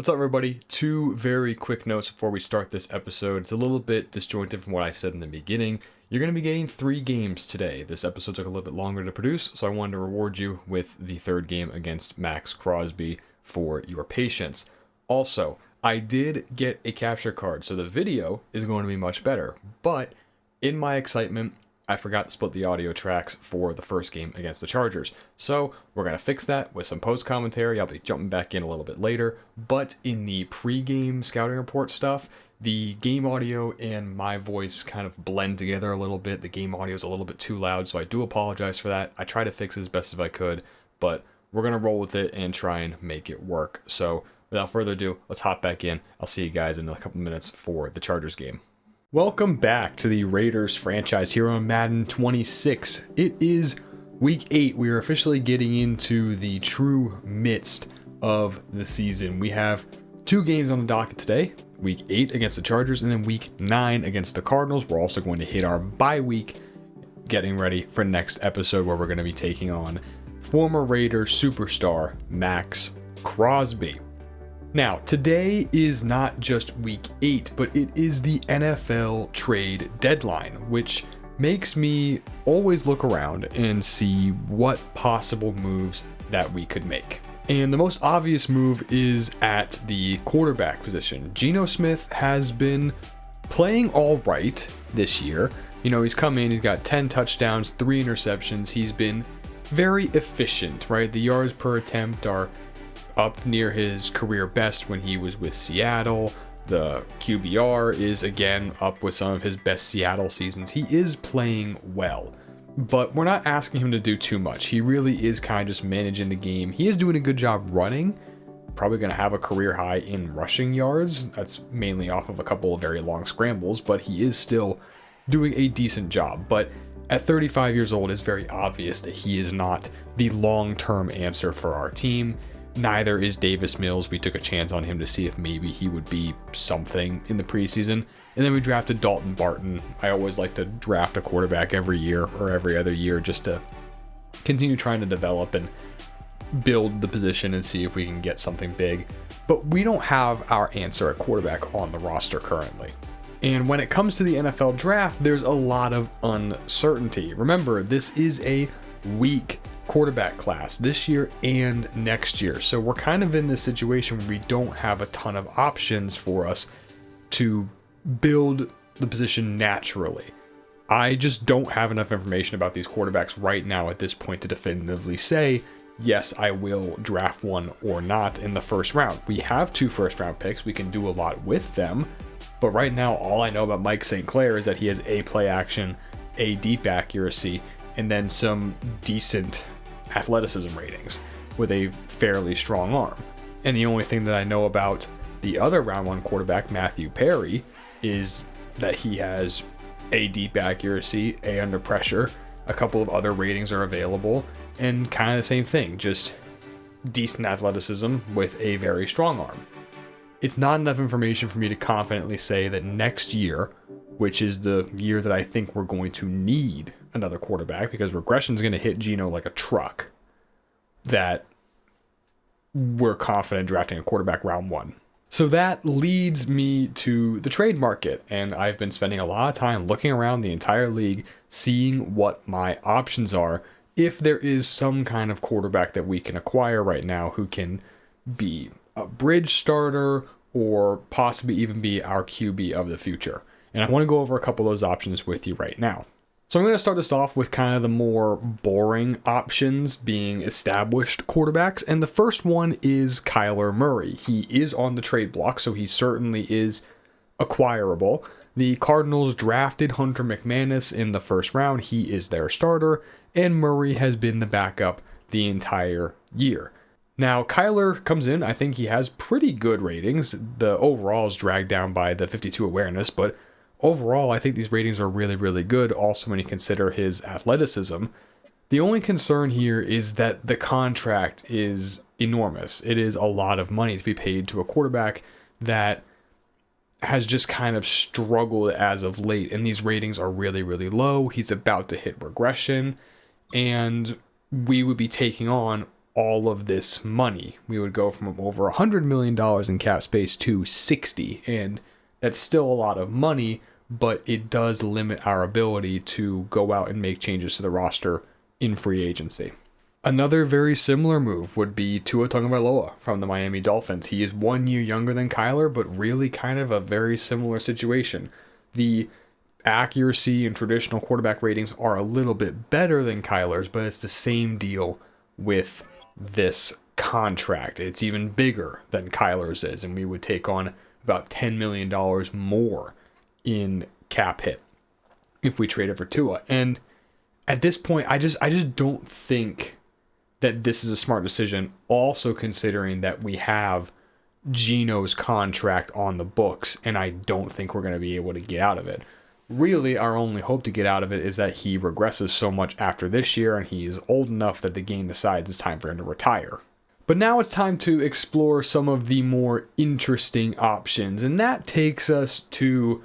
What's up, everybody? Two very quick notes before we start this episode. It's a little bit disjointed from what I said in the beginning. You're going to be getting 3 games today. This episode took a little bit longer to produce, so I wanted to reward you with the third game against Max Crosby for your patience. Also, I did get a capture card, so the video is going to be much better. But in my excitement, I forgot to split the audio tracks for the first game against the Chargers. So we're going to fix that with some post commentary. I'll be jumping back in a little bit later. But in the pre-game scouting report stuff, the game audio and my voice kind of blend together a little bit. The game audio is a little bit too loud, so I do apologize for that. I tried to fix it as best as I could, but we're going to roll with it and try and make it work. So without further ado, let's hop back in. I'll see you guys in a couple minutes for the Chargers game. Welcome back to the Raiders franchise here on Madden 26. It is week 8. We are officially getting into the true midst of the season. We have 2 games on the docket today. Week 8 against the Chargers and then week 9 against the Cardinals. We're also going to hit our bye week, getting ready for next episode where we're going to be taking on former Raider superstar Max Crosby. Now, today is not just week 8, but it is the NFL trade deadline, which makes me always look around and see what possible moves that we could make. And the most obvious move is at the quarterback position. Geno Smith has been playing all right this year. You know, he's come in, he's got 10 touchdowns, 3 interceptions. He's been very efficient, right? The yards per attempt are up near his career best when he was with Seattle. The QBR is again up with some of his best Seattle seasons. He is playing well, but we're not asking him to do too much. He really is kind of just managing the game. He is doing a good job running, probably going to have a career high in rushing yards. That's mainly off of a couple of very long scrambles, but he is still doing a decent job. But at 35 years old, it's very obvious that he is not the long-term answer for our team. Neither is Davis Mills. We took a chance on him to see if maybe he would be something in the preseason. And then we drafted Dalton Barton. I always like to draft a quarterback every year or every other year just to continue trying to develop and build the position and see if we can get something big. But we don't have our answer at quarterback on the roster currently. And when it comes to the NFL draft, there's a lot of uncertainty. Remember, this is a weak quarterback class this year and next year. So we're kind of in this situation where we don't have a ton of options for us to build the position naturally. I just don't have enough information about these quarterbacks right now at this point to definitively say, yes, I will draft one or not in the first round. We have 2 first-round picks. We can do a lot with them. But right now, all I know about Mike St. Clair is that he has A, play action, A, deep accuracy, and then some decent athleticism ratings with a fairly strong arm. And the only thing that I know about the other round 1 quarterback, Matthew Perry, is that he has A, deep accuracy, A, under pressure. A couple of other ratings are available, and kind of the same thing, just decent athleticism with a very strong arm. It's not enough information for me to confidently say that next year, which is the year that I think we're going to need another quarterback, because regression is going to hit Geno like a truck, that we're confident drafting a quarterback round 1. So that leads me to the trade market, and I've been spending a lot of time looking around the entire league, seeing what my options are if there is some kind of quarterback that we can acquire right now who can be a bridge starter or possibly even be our QB of the future. And I want to go over a couple of those options with you right now. So I'm going to start this off with kind of the more boring options, being established quarterbacks. And the first one is Kyler Murray. He is on the trade block, so he certainly is acquirable. The Cardinals drafted Hunter McManus in the first round. He is their starter, and Murray has been the backup the entire year. Now, Kyler comes in. I think he has pretty good ratings. The overall is dragged down by the 52 awareness, but overall, I think these ratings are really, really good, also when you consider his athleticism. The only concern here is that the contract is enormous. It is a lot of money to be paid to a quarterback that has just kind of struggled as of late, and these ratings are really, really low. He's about to hit regression, and we would be taking on all of this money. We would go from over $100 million in cap space to 60, and that's still a lot of money, but it does limit our ability to go out and make changes to the roster in free agency. Another very similar move would be Tua Tagovailoa from the Miami Dolphins. He is 1 year younger than Kyler, but really kind of a very similar situation. The accuracy and traditional quarterback ratings are a little bit better than Kyler's, but it's the same deal with this contract. It's even bigger than Kyler's is, and we would take on about $10 million more in cap hit if we traded for Tua. And at this point, I just don't think that this is a smart decision, also considering that we have Geno's contract on the books, and I don't think we're going to be able to get out of it. Really, our only hope to get out of it is that he regresses so much after this year, and he's old enough that the game decides it's time for him to retire. But now it's time to explore some of the more interesting options, and that takes us to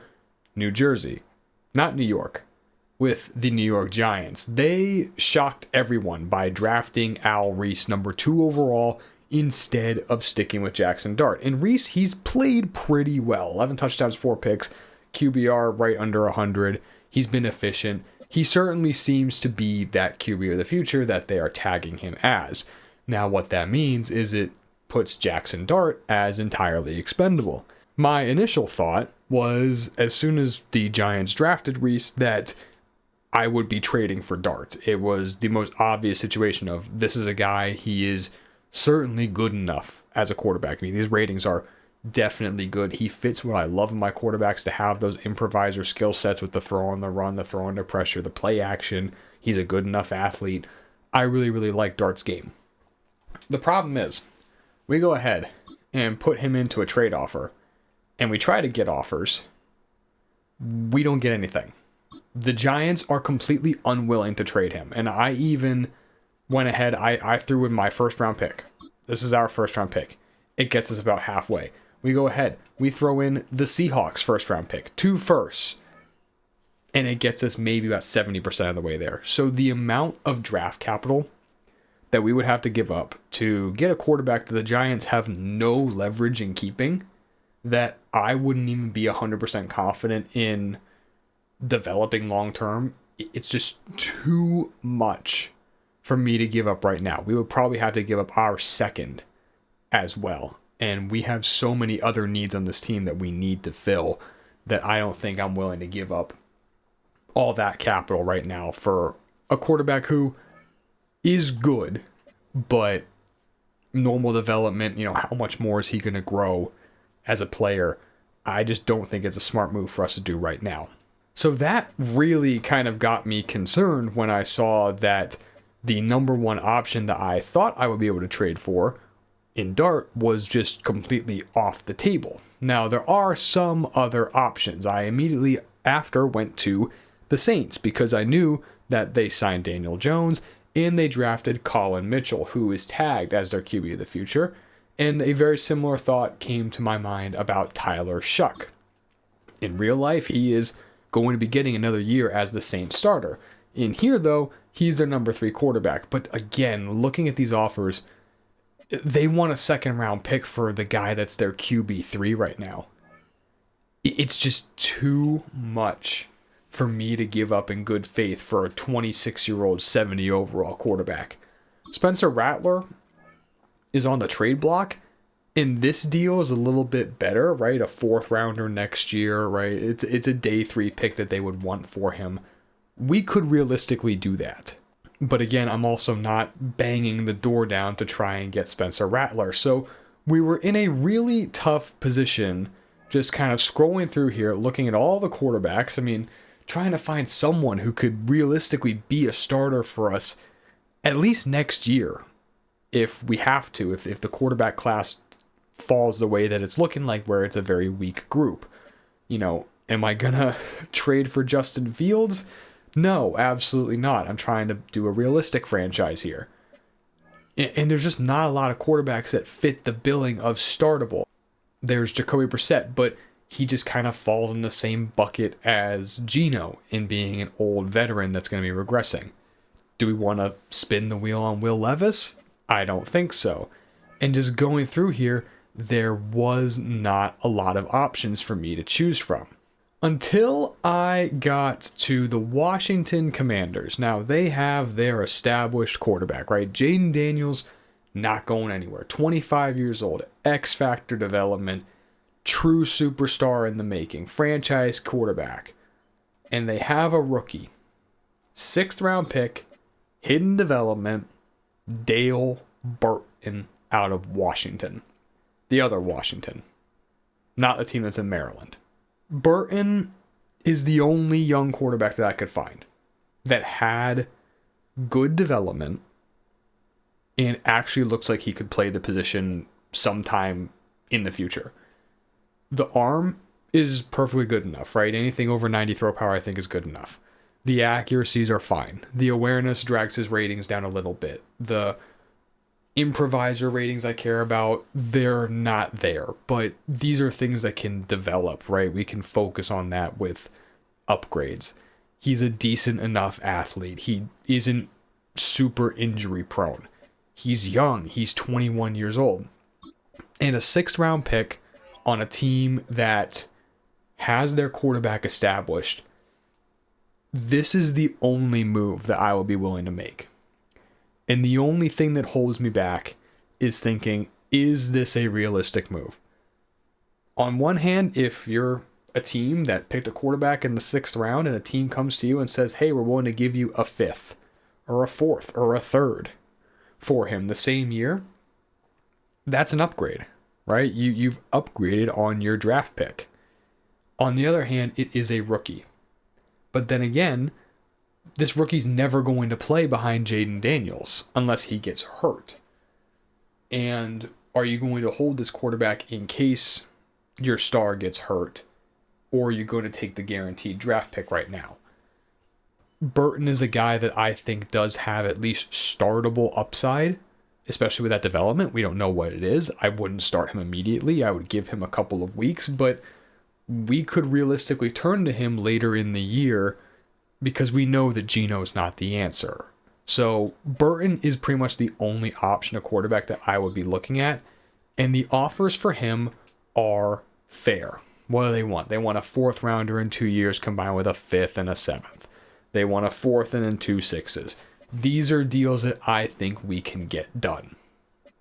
New Jersey, not New York, with the New York Giants. They shocked everyone by drafting Al Reese, number 2 overall, instead of sticking with Jackson Dart. And Reese, he's played pretty well. 11 touchdowns, 4 picks, QBR right under 100. He's been efficient. He certainly seems to be that QB of the future that they are tagging him as. Now, what that means is it puts Jackson Dart as entirely expendable. My initial thought was, as soon as the Giants drafted Reese, that I would be trading for Dart. It was the most obvious situation of, this is a guy, he is certainly good enough as a quarterback. I mean, these ratings are definitely good. He fits what I love in my quarterbacks, to have those improviser skill sets with the throw on the run, the throw under pressure, the play action. He's a good enough athlete. I really, really like Dart's game. The problem is, we go ahead and put him into a trade offer, and we try to get offers. We don't get anything. The Giants are completely unwilling to trade him. And I even went ahead, I threw in my first round pick. This is our first round pick. It gets us about halfway. We go ahead, we throw in the Seahawks first round pick, 2 firsts, and it gets us maybe about 70% of the way there. So the amount of draft capital that we would have to give up to get a quarterback that the Giants have no leverage in keeping, that I wouldn't even be 100% confident in developing long term, it's just too much for me to give up right now. We would probably have to give up our second as well, and we have so many other needs on this team that we need to fill that I don't think I'm willing to give up all that capital right now for a quarterback who is good, but normal development, how much more is he going to grow as a player? I just don't think it's a smart move for us to do right now. So that really kind of got me concerned when I saw that the number 1 option that I thought I would be able to trade for in Dart was just completely off the table. Now, there are some other options. I immediately after went to the Saints because I knew that they signed Daniel Jones and they drafted Colin Mitchell, who is tagged as their QB of the future. And a very similar thought came to my mind about Tyler Shuck. In real life, he is going to be getting another year as the Saints starter. In here, though, he's their number 3 quarterback. But again, looking at these offers, they want a second round pick for the guy that's their QB3 right now. It's just too much for me to give up in good faith for a 26-year-old 70 overall quarterback. Spencer Rattler is on the trade block, and this deal is a little bit better, right? A 4th rounder next year, right? It's a day 3 pick that they would want for him. We could realistically do that. But again, I'm also not banging the door down to try and get Spencer Rattler. So we were in a really tough position, just kind of scrolling through here, looking at all the quarterbacks. I mean, trying to find someone who could realistically be a starter for us at least next year, if we have to, if the quarterback class falls the way that it's looking like, where it's a very weak group. Am I gonna trade for Justin Fields? No, absolutely not. I'm trying to do a realistic franchise here. And there's just not a lot of quarterbacks that fit the billing of startable. There's Jacoby Brissett, but he just kind of falls in the same bucket as Geno in being an old veteran that's going to be regressing. Do we want to spin the wheel on Will Levis? I don't think so. And just going through here, there was not a lot of options for me to choose from. Until I got to the Washington Commanders. Now, they have their established quarterback, right? Jaden Daniels, not going anywhere. 25 years old, X Factor development, true superstar in the making, franchise quarterback. And they have a rookie, 6th round pick, hidden development, Dale Burton out of Washington. The other Washington, not the team that's in Maryland. Burton is the only young quarterback that I could find that had good development and actually looks like he could play the position sometime in the future. The arm is perfectly good enough, right? Anything over 90 throw power I think is good enough. The accuracies are fine. The awareness drags his ratings down a little bit. The improviser ratings I care about, they're not there. But these are things that can develop, right? We can focus on that with upgrades. He's a decent enough athlete. He isn't super injury prone. He's young. He's 21 years old. And a 6th round pick on a team that has their quarterback established. This is the only move that I will be willing to make. And the only thing that holds me back is thinking, is this a realistic move? On one hand, if you're a team that picked a quarterback in the 6th round and a team comes to you and says, hey, we're willing to give you a 5th or a 4th or a 3rd for him the same year, that's an upgrade, right? You've upgraded on your draft pick. On the other hand, it is a rookie. But then again, this rookie's never going to play behind Jaden Daniels unless he gets hurt. And are you going to hold this quarterback in case your star gets hurt? Or are you going to take the guaranteed draft pick right now? Burton is a guy that I think does have at least startable upside, especially with that development. We don't know what it is. I wouldn't start him immediately. I would give him a couple of weeks, but we could realistically turn to him later in the year because we know that Geno is not the answer. So Burton is pretty much the only option of quarterback that I would be looking at. And the offers for him are fair. What do they want? They want a 4th rounder in 2 years combined with a 5th and a 7th. They want a 4th and then 2 6s. These are deals that I think we can get done.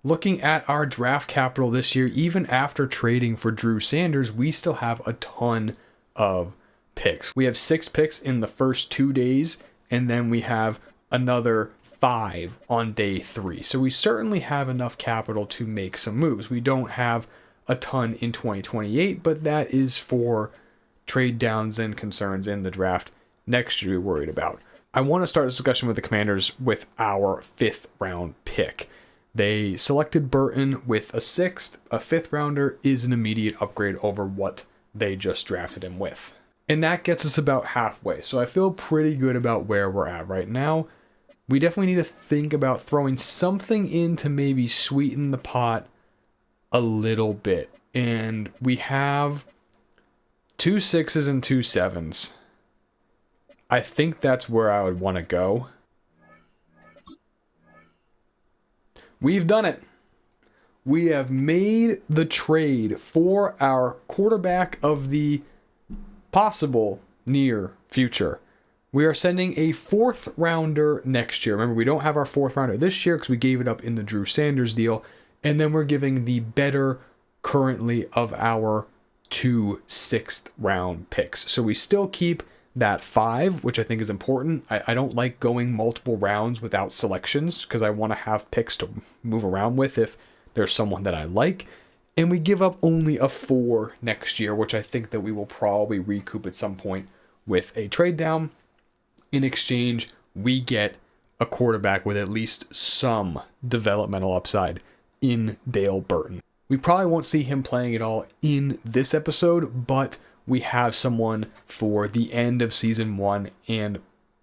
Looking at our draft capital this year, even after trading for Drew Sanders, we still have a ton of picks. We have 6 picks in the first 2 days, and then we have another 5 on day 3. So we certainly have enough capital to make some moves. We don't have a ton in 2028, but that is for trade downs and concerns in the draft next year we're worried about. I want to start this discussion with the Commanders with our 5th round pick. They selected Burton with a 6th. A 5th rounder is an immediate upgrade over what they just drafted him with. And that gets us about halfway. So I feel pretty good about where we're at right now. We definitely need to think about throwing something in to maybe sweeten the pot a little bit. And we have 2 6s and 2 7s. I think that's where I would want to go. We've done it. We have made the trade for our quarterback of the possible near future. We are sending a 4th rounder next year. Remember, we don't have our 4th rounder this year because we gave it up in the Drew Sanders deal. And then we're giving the better currently of our 2 6th round picks. So we still keep that 5, which I think is important. I don't like going multiple rounds without selections because I want to have picks to move around with if there's someone that I like. And we give up only a 4 next year, which I think that we will probably recoup at some point with a trade down. In exchange, we get a quarterback with at least some developmental upside in Dale Burton. We probably won't see him playing at all in this episode, but we have someone for the end of season 1 and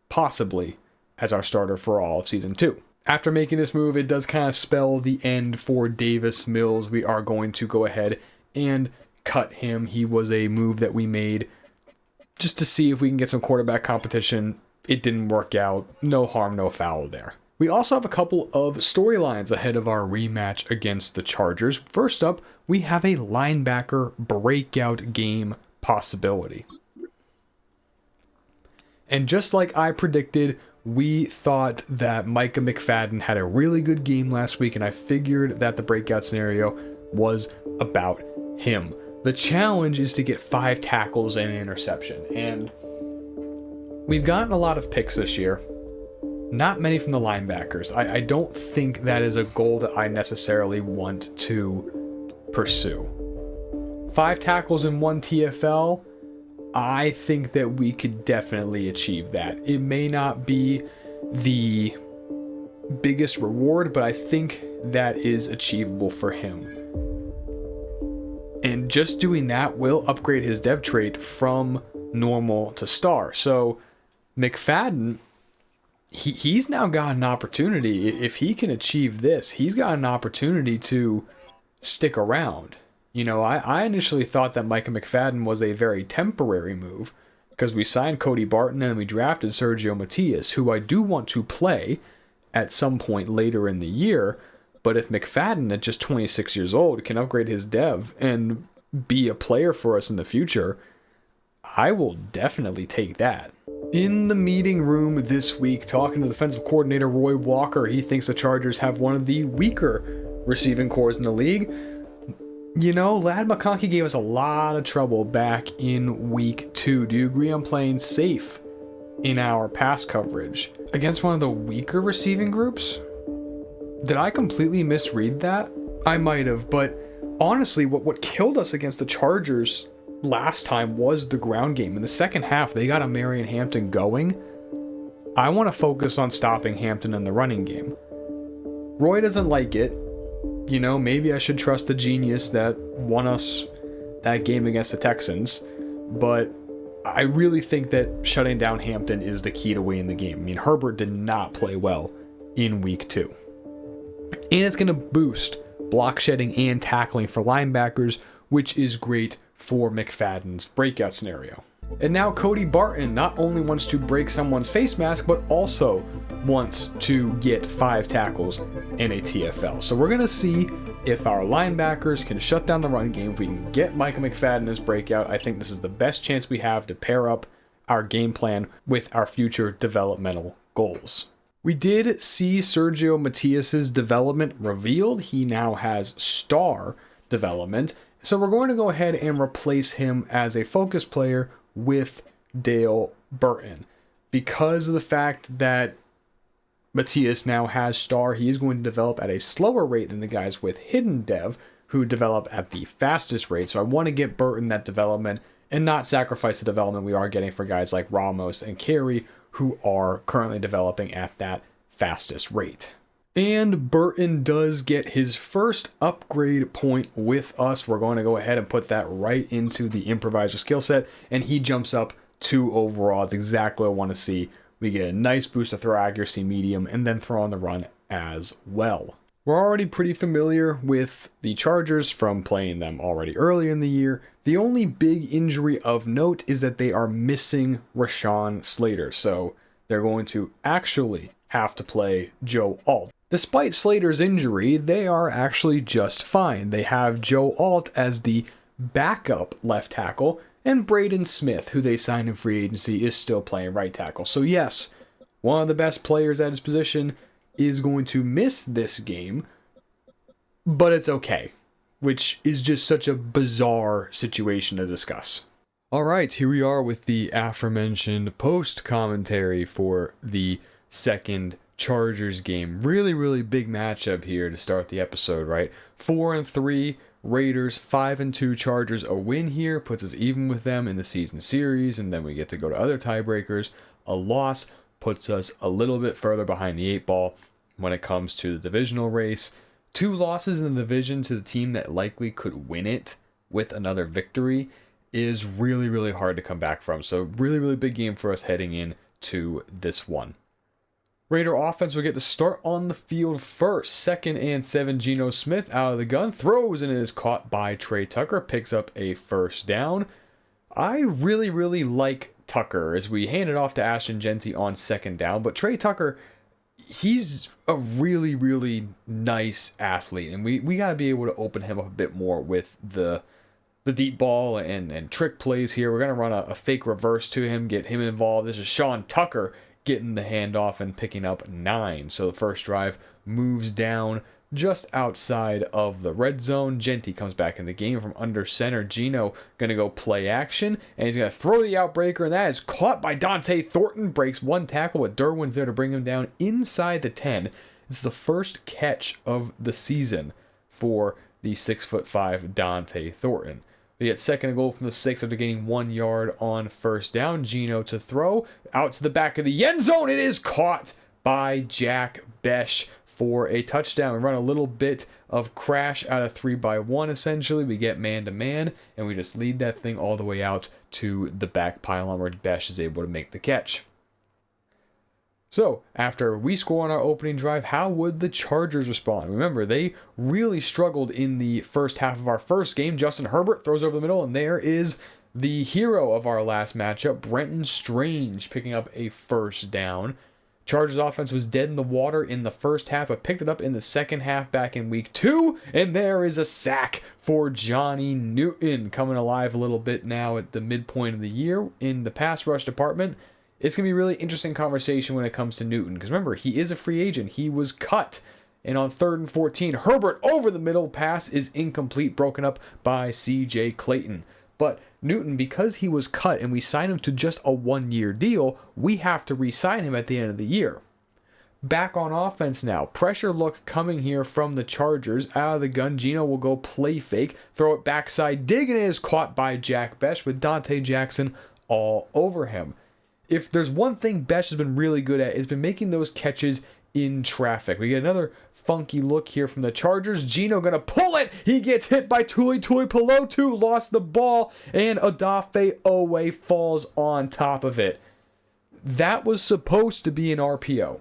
possibly as our starter for all of season 2. After making this move, it does kind of spell the end for Davis Mills. We are going to go ahead and cut him. He was a move that we made just to see if we can get some quarterback competition. It didn't work out. No harm, no foul there. We also have a couple of storylines ahead of our rematch against the Chargers. First up, we have a linebacker breakout game possibility. And just like I predicted, we thought that Micah McFadden had a really good game last week, and I figured that the breakout scenario was about him. The challenge is to get 5 tackles and an interception, and we've gotten a lot of picks this year. Not many from the linebackers. I don't think that is a goal that I necessarily want to pursue. 5 tackles in 1 TFL, I think that we could definitely achieve that. It may not be the biggest reward, but I think that is achievable for him. And just doing that will upgrade his dev trait from normal to star. So McFadden, he's now got an opportunity. If he can achieve this, he's got an opportunity to stick around. You know, I initially thought that Micah McFadden was a very temporary move because we signed Cody Barton and we drafted Sergio Matias, who I do want to play at some point later in the year. But if McFadden, at just 26 years old, can upgrade his dev and be a player for us in the future, I will definitely take that. In the meeting room this week, talking to defensive coordinator Roy Walker, he thinks the Chargers have one of the weaker receiving cores in the league. You know, Ladd McConkey gave us a lot of trouble back in week 2. Do you agree on playing safe in our pass coverage against one of the weaker receiving groups? Did I completely misread that? I might have, but honestly, what killed us against the Chargers last time was the ground game. In the second half, they got a Marion Hampton going. I want to focus on stopping Hampton in the running game. Roy doesn't like it. You know, maybe I should trust the genius that won us that game against the Texans, but I really think that shutting down Hampton is the key to winning the game. I mean, Herbert did not play well in week 2. And it's going to boost block shedding and tackling for linebackers, which is great for McFadden's breakout scenario. And now Cody Barton not only wants to break someone's face mask, but also wants to get 5 tackles in a TFL. So we're going to see if our linebackers can shut down the run game. If we can get Micah McFadden as breakout, I think this is the best chance we have to pair up our game plan with our future developmental goals. We did see Sergio Matias's development revealed. He now has star development. So we're going to go ahead and replace him as a focus player with Dale Burton. Because of the fact that Matias now has star, he is going to develop at a slower rate than the guys with hidden dev who develop at the fastest rate. So I want to get Burton that development and not sacrifice the development we are getting for guys like Ramos and Carey, who are currently developing at that fastest rate. And Burton does get his first upgrade point with us. We're going to go ahead and put that right into the improviser skill set, and he jumps up 2 overall. It's exactly what I want to see. We get a nice boost of throw accuracy medium and then throw on the run as well. We're already pretty familiar with the Chargers from playing them already early in the year. The only big injury of note is that they are missing Rashawn Slater, so they're going to actually have to play Joe Alt. Despite Slater's injury, they are actually just fine. They have Joe Alt as the backup left tackle, and Braden Smith, who they signed in free agency, is still playing right tackle. So yes, one of the best players at his position is going to miss this game, but it's okay, which is just such a bizarre situation to discuss. All right, here we are with the aforementioned post commentary for the second Chargers game. Really big matchup here to start the episode, right? 4-3 Raiders, 5-2 Chargers. A win here puts us even with them in the season series, and then we get to go to other tiebreakers. A loss puts us a little bit further behind the 8 ball when it comes to the divisional race. 2 losses in the division to the team that likely could win it with another victory is really hard to come back from. So really big game for us heading into this one. Raider offense will get to start on the field first. 2nd and 7, Geno Smith out of the gun, throws and it is caught by Trey Tucker, picks up a first down. I really like Tucker as we hand it off to Ashton Genty on 2nd down, but Trey Tucker, he's a really, really nice athlete, and we got to be able to open him up a bit more with the deep ball and trick plays here. We're going to run a fake reverse to him, get him involved. This is Sean Tucker getting the handoff and picking up 9. So the first drive moves down just outside of the red zone. Genty comes back in the game from under center. Gino going to go play action, and he's going to throw the outbreaker, and that is caught by Dante Thornton. Breaks one tackle, but Derwin's there to bring him down inside the 10. It's the first catch of the season for the 6'5" Dante Thornton. We get second and goal from the 6 after gaining 1 yard on first down. Gino to throw out to the back of the end zone. It is caught by Jack Besh for a touchdown. We run a little bit of crash out of 3-by-1 essentially. We get man-to-man, and we just lead that thing all the way out to the back pylon where Besh is able to make the catch. So, after we score on our opening drive, how would the Chargers respond? Remember, they really struggled in the first half of our first game. Justin Herbert throws over the middle, and there is the hero of our last matchup, Brenton Strange, picking up a first down. Chargers offense was dead in the water in the first half, but picked it up in the second half back in week 2. And there is a sack for Johnny Newton, coming alive a little bit now at the midpoint of the year in the pass rush department. It's going to be a really interesting conversation when it comes to Newton, because remember, he is a free agent. He was cut. And on 3rd and 14, Herbert over the middle, pass is incomplete, broken up by C.J. Clayton. But Newton, because he was cut and we signed him to just a 1-year deal, we have to re-sign him at the end of the year. Back on offense now. Pressure look coming here from the Chargers. Out of the gun, Gino will go play fake, throw it backside, dig, and it is caught by Jack Besh with Dante Jackson all over him. If there's one thing Besh has been really good at, it's been making those catches in traffic. We get another funky look here from the Chargers. Gino gonna pull it. He gets hit by Tuli Tuipulotu, lost the ball, and Odafe Owe falls on top of it. That was supposed to be an RPO.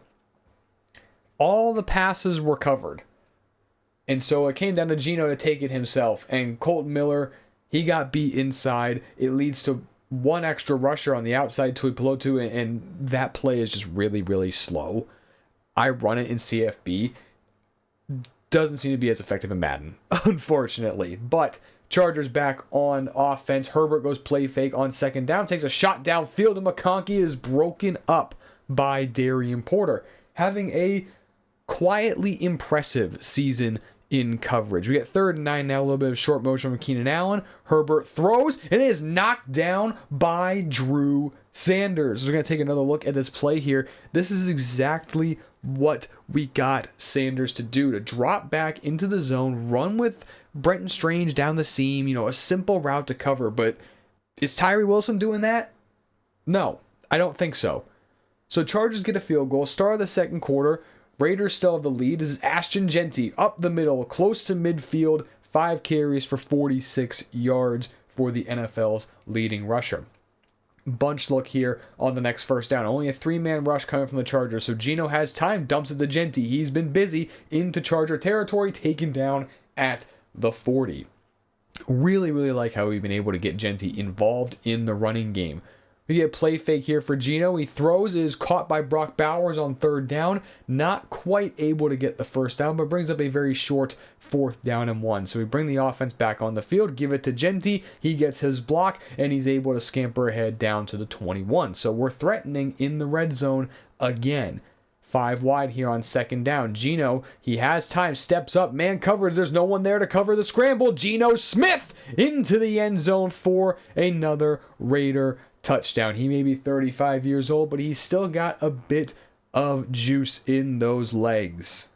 All the passes were covered. And so it came down to Gino to take it himself. And Colton Miller, he got beat inside. It leads to one extra rusher on the outside, Tuipulotu, and that play is just really, really slow. I run it in CFB. Doesn't seem to be as effective in Madden, unfortunately. But Chargers back on offense. Herbert goes play fake on second down. Takes a shot downfield, and McConkey is broken up by Darian Porter, having a quietly impressive season in coverage. We get 3rd and 9 now, a little bit of short motion from Keenan Allen. Herbert throws, and it is knocked down by Drew Sanders. We're going to take another look at this play here. This is exactly what we got Sanders to do, to drop back into the zone, run with Brenton Strange down the seam, a simple route to cover. But is Tyree Wilson doing that? No, I don't think so. So Chargers get a field goal, start of the second quarter. Raiders still have the lead. This is Ashton Genty up the middle, close to midfield, 5 carries for 46 yards for the NFL's leading rusher. Bunch look here on the next first down. Only a 3-man rush coming from the Chargers, so Gino has time, dumps it to Genty. He's been busy into Charger territory, taken down at the 40. Really, really like how we've been able to get Genty involved in the running game. We get play fake here for Gino. He throws, is caught by Brock Bowers on 3rd down. Not quite able to get the first down, but brings up a very short 4th down and 1. So we bring the offense back on the field, give it to Genty. He gets his block, and he's able to scamper ahead down to the 21. So we're threatening in the red zone again. 5 wide here on 2nd down. Gino, he has time, steps up, man coverage. There's no one there to cover the scramble. Geno Smith into the end zone for another Raider touchdown. He may be 35 years old, but he's still got a bit of juice in those legs.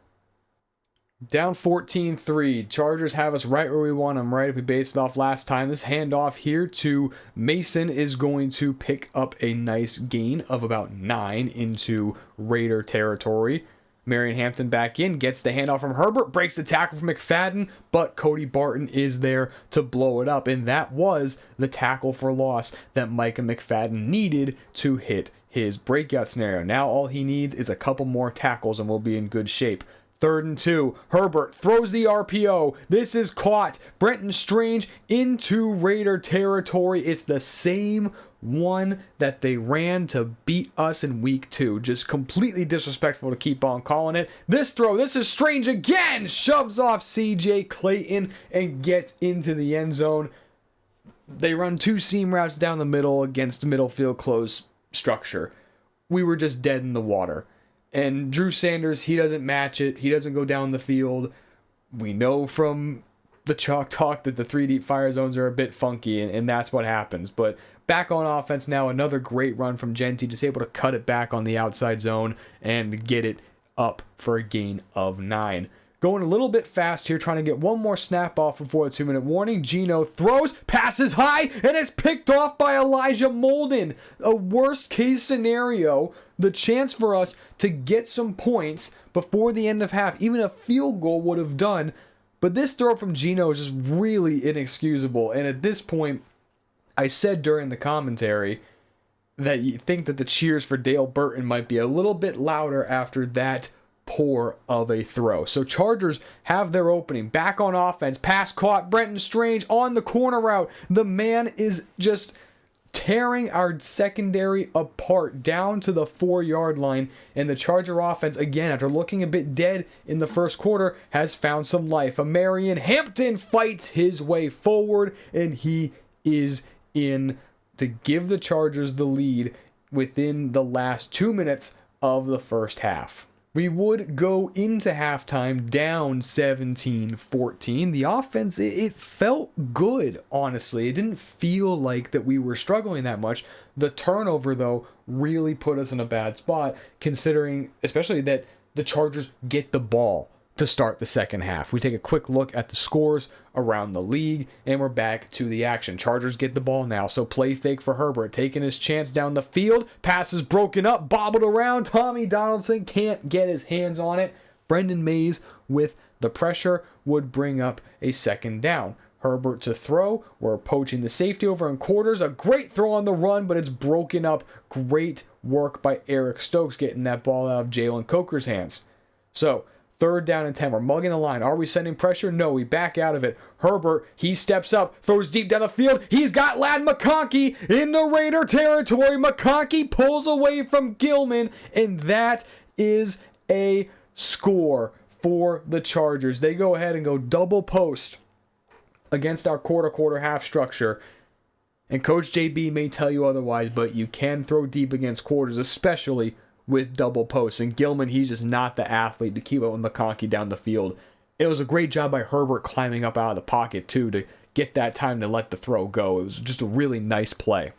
Down 14-3. Chargers have us right where we want them, right? If we based it off last time. This handoff here to Mason is going to pick up a nice gain of about 9 into Raider territory. Marion Hampton back in, gets the handoff from Herbert, breaks the tackle from McFadden, but Cody Barton is there to blow it up. And that was the tackle for loss that Micah McFadden needed to hit his breakout scenario. Now all he needs is a couple more tackles and we'll be in good shape. 3rd and 2. Herbert throws the RPO. This is caught. Brenton Strange into Raider territory. It's the same one that they ran to beat us in week 2. Just completely disrespectful to keep on calling it. This throw, this is strange again, shoves off CJ Clayton and gets into the end zone. They run 2 seam routes down the middle against middle field close structure. We were just dead in the water. And Drew Sanders, he doesn't match it. He doesn't go down the field. We know from the chalk talk that the 3 deep fire zones are a bit funky, and that's what happens. But back on offense now, another great run from Genty, just able to cut it back on the outside zone and get it up for a gain of 9. Going a little bit fast here, trying to get one more snap off before the 2-minute warning. Geno throws, passes high, and it's picked off by Elijah Molden. A worst case scenario, the chance for us to get some points before the end of half. Even a field goal would have done. But this throw from Geno is just really inexcusable. And at this point, I said during the commentary that you think that the cheers for Dale Burton might be a little bit louder after that poor of a throw. So Chargers have their opening. Back on offense. Pass caught. Brenton Strange on the corner route. The man is just tearing our secondary apart down to the 4-yard line. And the Charger offense, again, after looking a bit dead in the first quarter, has found some life. Marion Hampton fights his way forward, and he is in to give the Chargers the lead within the last 2 minutes of the first half. We would go into halftime down 17-14. The offense, it felt good, honestly. It didn't feel like that we were struggling that much. The turnover, though, really put us in a bad spot, considering especially that the Chargers get the ball to start the second half. We take a quick look at the scores around the league, and we're back to the action. Chargers get the ball now, so play fake for Herbert, taking his chance down the field. Pass is broken up, bobbled around. Tommy Donaldson can't get his hands on it. Brendan Mays, with the pressure, would bring up a second down. Herbert to throw. We're poaching the safety over in quarters. A great throw on the run, but it's broken up. Great work by Eric Stokes getting that ball out of Jalen Coker's hands. So, 3rd down and 10. We're mugging the line. Are we sending pressure? No, we back out of it. Herbert, he steps up, throws deep down the field. He's got Ladd McConkey in the Raider territory. McConkey pulls away from Gilman, and that is a score for the Chargers. They go ahead and go double post against our quarter half structure. And Coach JB may tell you otherwise, but you can throw deep against quarters, especially with double posts. And Gilman, he's just not the athlete to keep up with McConkey down the field. It was a great job by Herbert climbing up out of the pocket, too, to get that time to let the throw go. It was just a really nice play.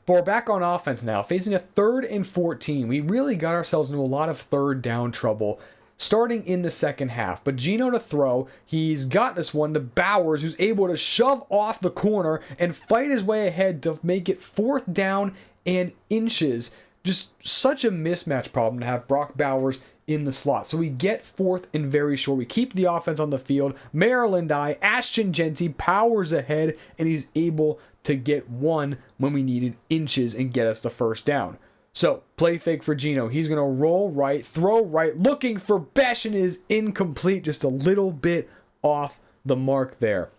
But we're back on offense now, facing a 3rd and 14. We really got ourselves into a lot of 3rd down trouble starting in the second half. But Geno to throw, he's got this one to Bowers, who's able to shove off the corner and fight his way ahead to make it 4th down and inches. Just such a mismatch problem to have Brock Bowers in the slot. So we get 4th and very short. We keep the offense on the field. Maryland Ashton Genty powers ahead, and he's able to get 1 when we needed inches and get us the first down. So play fake for Geno. He's going to roll right, throw right, looking for Besh, and is incomplete, just a little bit off the mark there.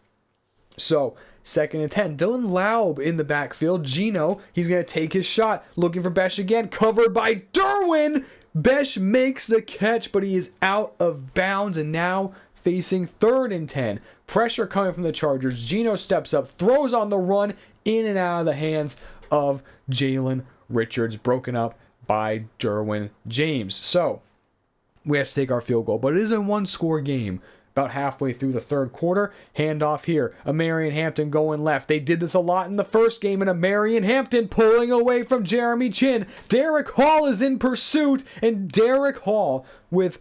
So 2nd and 10. Dylan Laub in the backfield. Geno, he's going to take his shot. Looking for Besh again. Covered by Derwin. Besh makes the catch, but he is out of bounds. And now facing 3rd and 10. Pressure coming from the Chargers. Geno steps up. Throws on the run. In and out of the hands of Jalen Richards. Broken up by Derwin James. So we have to take our field goal. But it is a 1-score game. About halfway through the 3rd quarter, handoff here. Marion Hampton going left. They did this a lot in the first game, and Marion Hampton pulling away from Jeremy Chin. Derek Hall is in pursuit, and Derek Hall with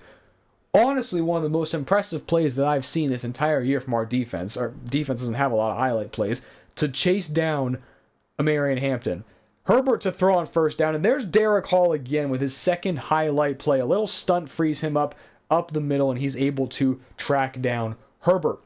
honestly one of the most impressive plays that I've seen this entire year from our defense. Our defense doesn't have a lot of highlight plays to chase down Marion Hampton. Herbert to throw on 1st down, and there's Derek Hall again with his 2nd highlight play. A little stunt frees him up the middle, and he's able to track down Herbert.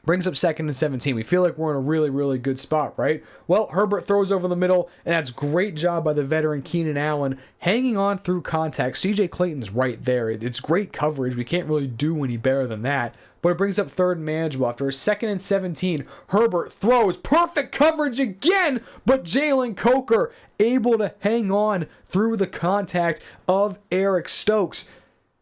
Brings up 2nd and 17. We feel like we're in a really, really good spot, right? Well, Herbert throws over the middle, and that's great job by the veteran Keenan Allen, hanging on through contact. CJ Clayton's right there. It's great coverage. We can't really do any better than that. But it brings up 3rd and manageable. After a 2nd and 17, Herbert throws. Perfect coverage again, but Jalen Coker able to hang on through the contact of Eric Stokes.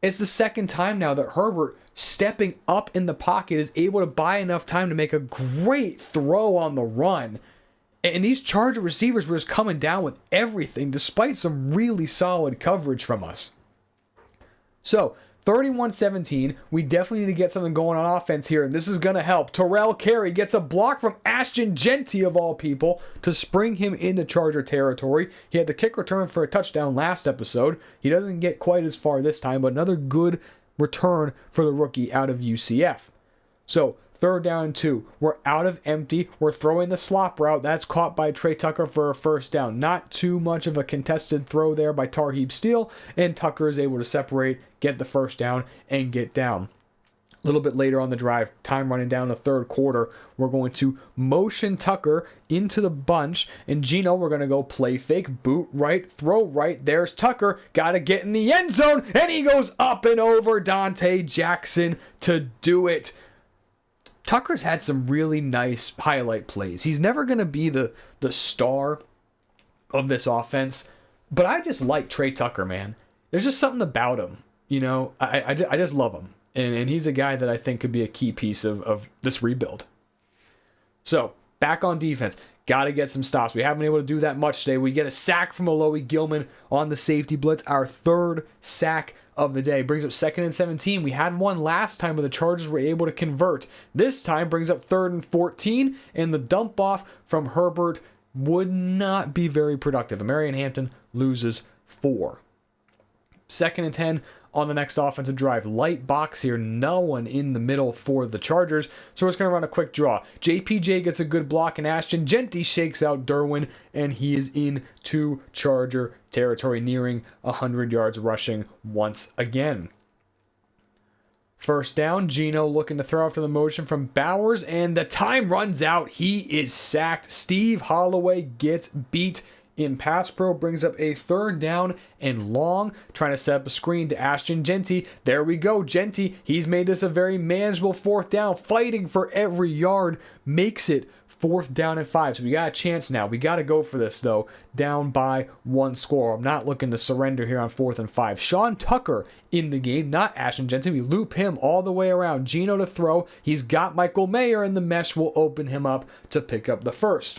It's the 2nd time now that Herbert, stepping up in the pocket, is able to buy enough time to make a great throw on the run. And these Charger receivers were just coming down with everything despite some really solid coverage from us. So, 31-17, we definitely need to get something going on offense here, and this is going to help. Terrell Carey gets a block from Ashton Jeanty, of all people, to spring him into Charger territory. He had the kick return for a touchdown last episode. He doesn't get quite as far this time, but another good return for the rookie out of UCF. So, 3rd down and 2. We're out of empty. We're throwing the slop route. That's caught by Trey Tucker for a 1st down. Not too much of a contested throw there by Tarheeb Steele, and Tucker is able to separate, get the 1st down, and get down. A little bit later on the drive, time running down the 3rd quarter, we're going to motion Tucker into the bunch, and Gino, we're going to go play fake, boot right, throw right. There's Tucker, got to get in the end zone, and he goes up and over Dante Jackson to do it. Tucker's had some really nice highlight plays. He's never going to be the star of this offense, but I just like Trey Tucker, man. There's just something about him. You know, I just love him. And he's a guy that I think could be a key piece of this rebuild. So, back on defense. Got to get some stops. We haven't been able to do that much today. We get a sack from Alohi Gilman on the safety blitz. Our 3rd sack of the day. Brings up 2nd and 17. We had one last time where the Chargers were able to convert. This time brings up 3rd and 14, and the dump off from Herbert would not be very productive. Marion Hampton loses 4. 2nd and 10 on the next offensive drive. Light box here. No one in the middle for the Chargers. So we're just going to run a quick draw. JPJ gets a good block, and Ashton Jeanty shakes out Derwin, and he is into Charger territory, nearing 100 yards rushing once again. 1st down, Gino looking to throw after the motion from Bowers, and the time runs out. He is sacked. Steve Holloway gets beat in pass pro, brings up a 3rd down and long, trying to set up a screen to Ashton Jeanty. There we go, Jeanty. He's made this a very manageable 4th down, fighting for every yard, makes it 4th down and 5. So we got a chance now. We got to go for this, though, down by 1 score. I'm not looking to surrender here on 4th and 5. Sean Tucker in the game, not Ashton Jeanty. We loop him all the way around. Gino to throw. He's got Michael Mayer, and the mesh will open him up to pick up the 1st.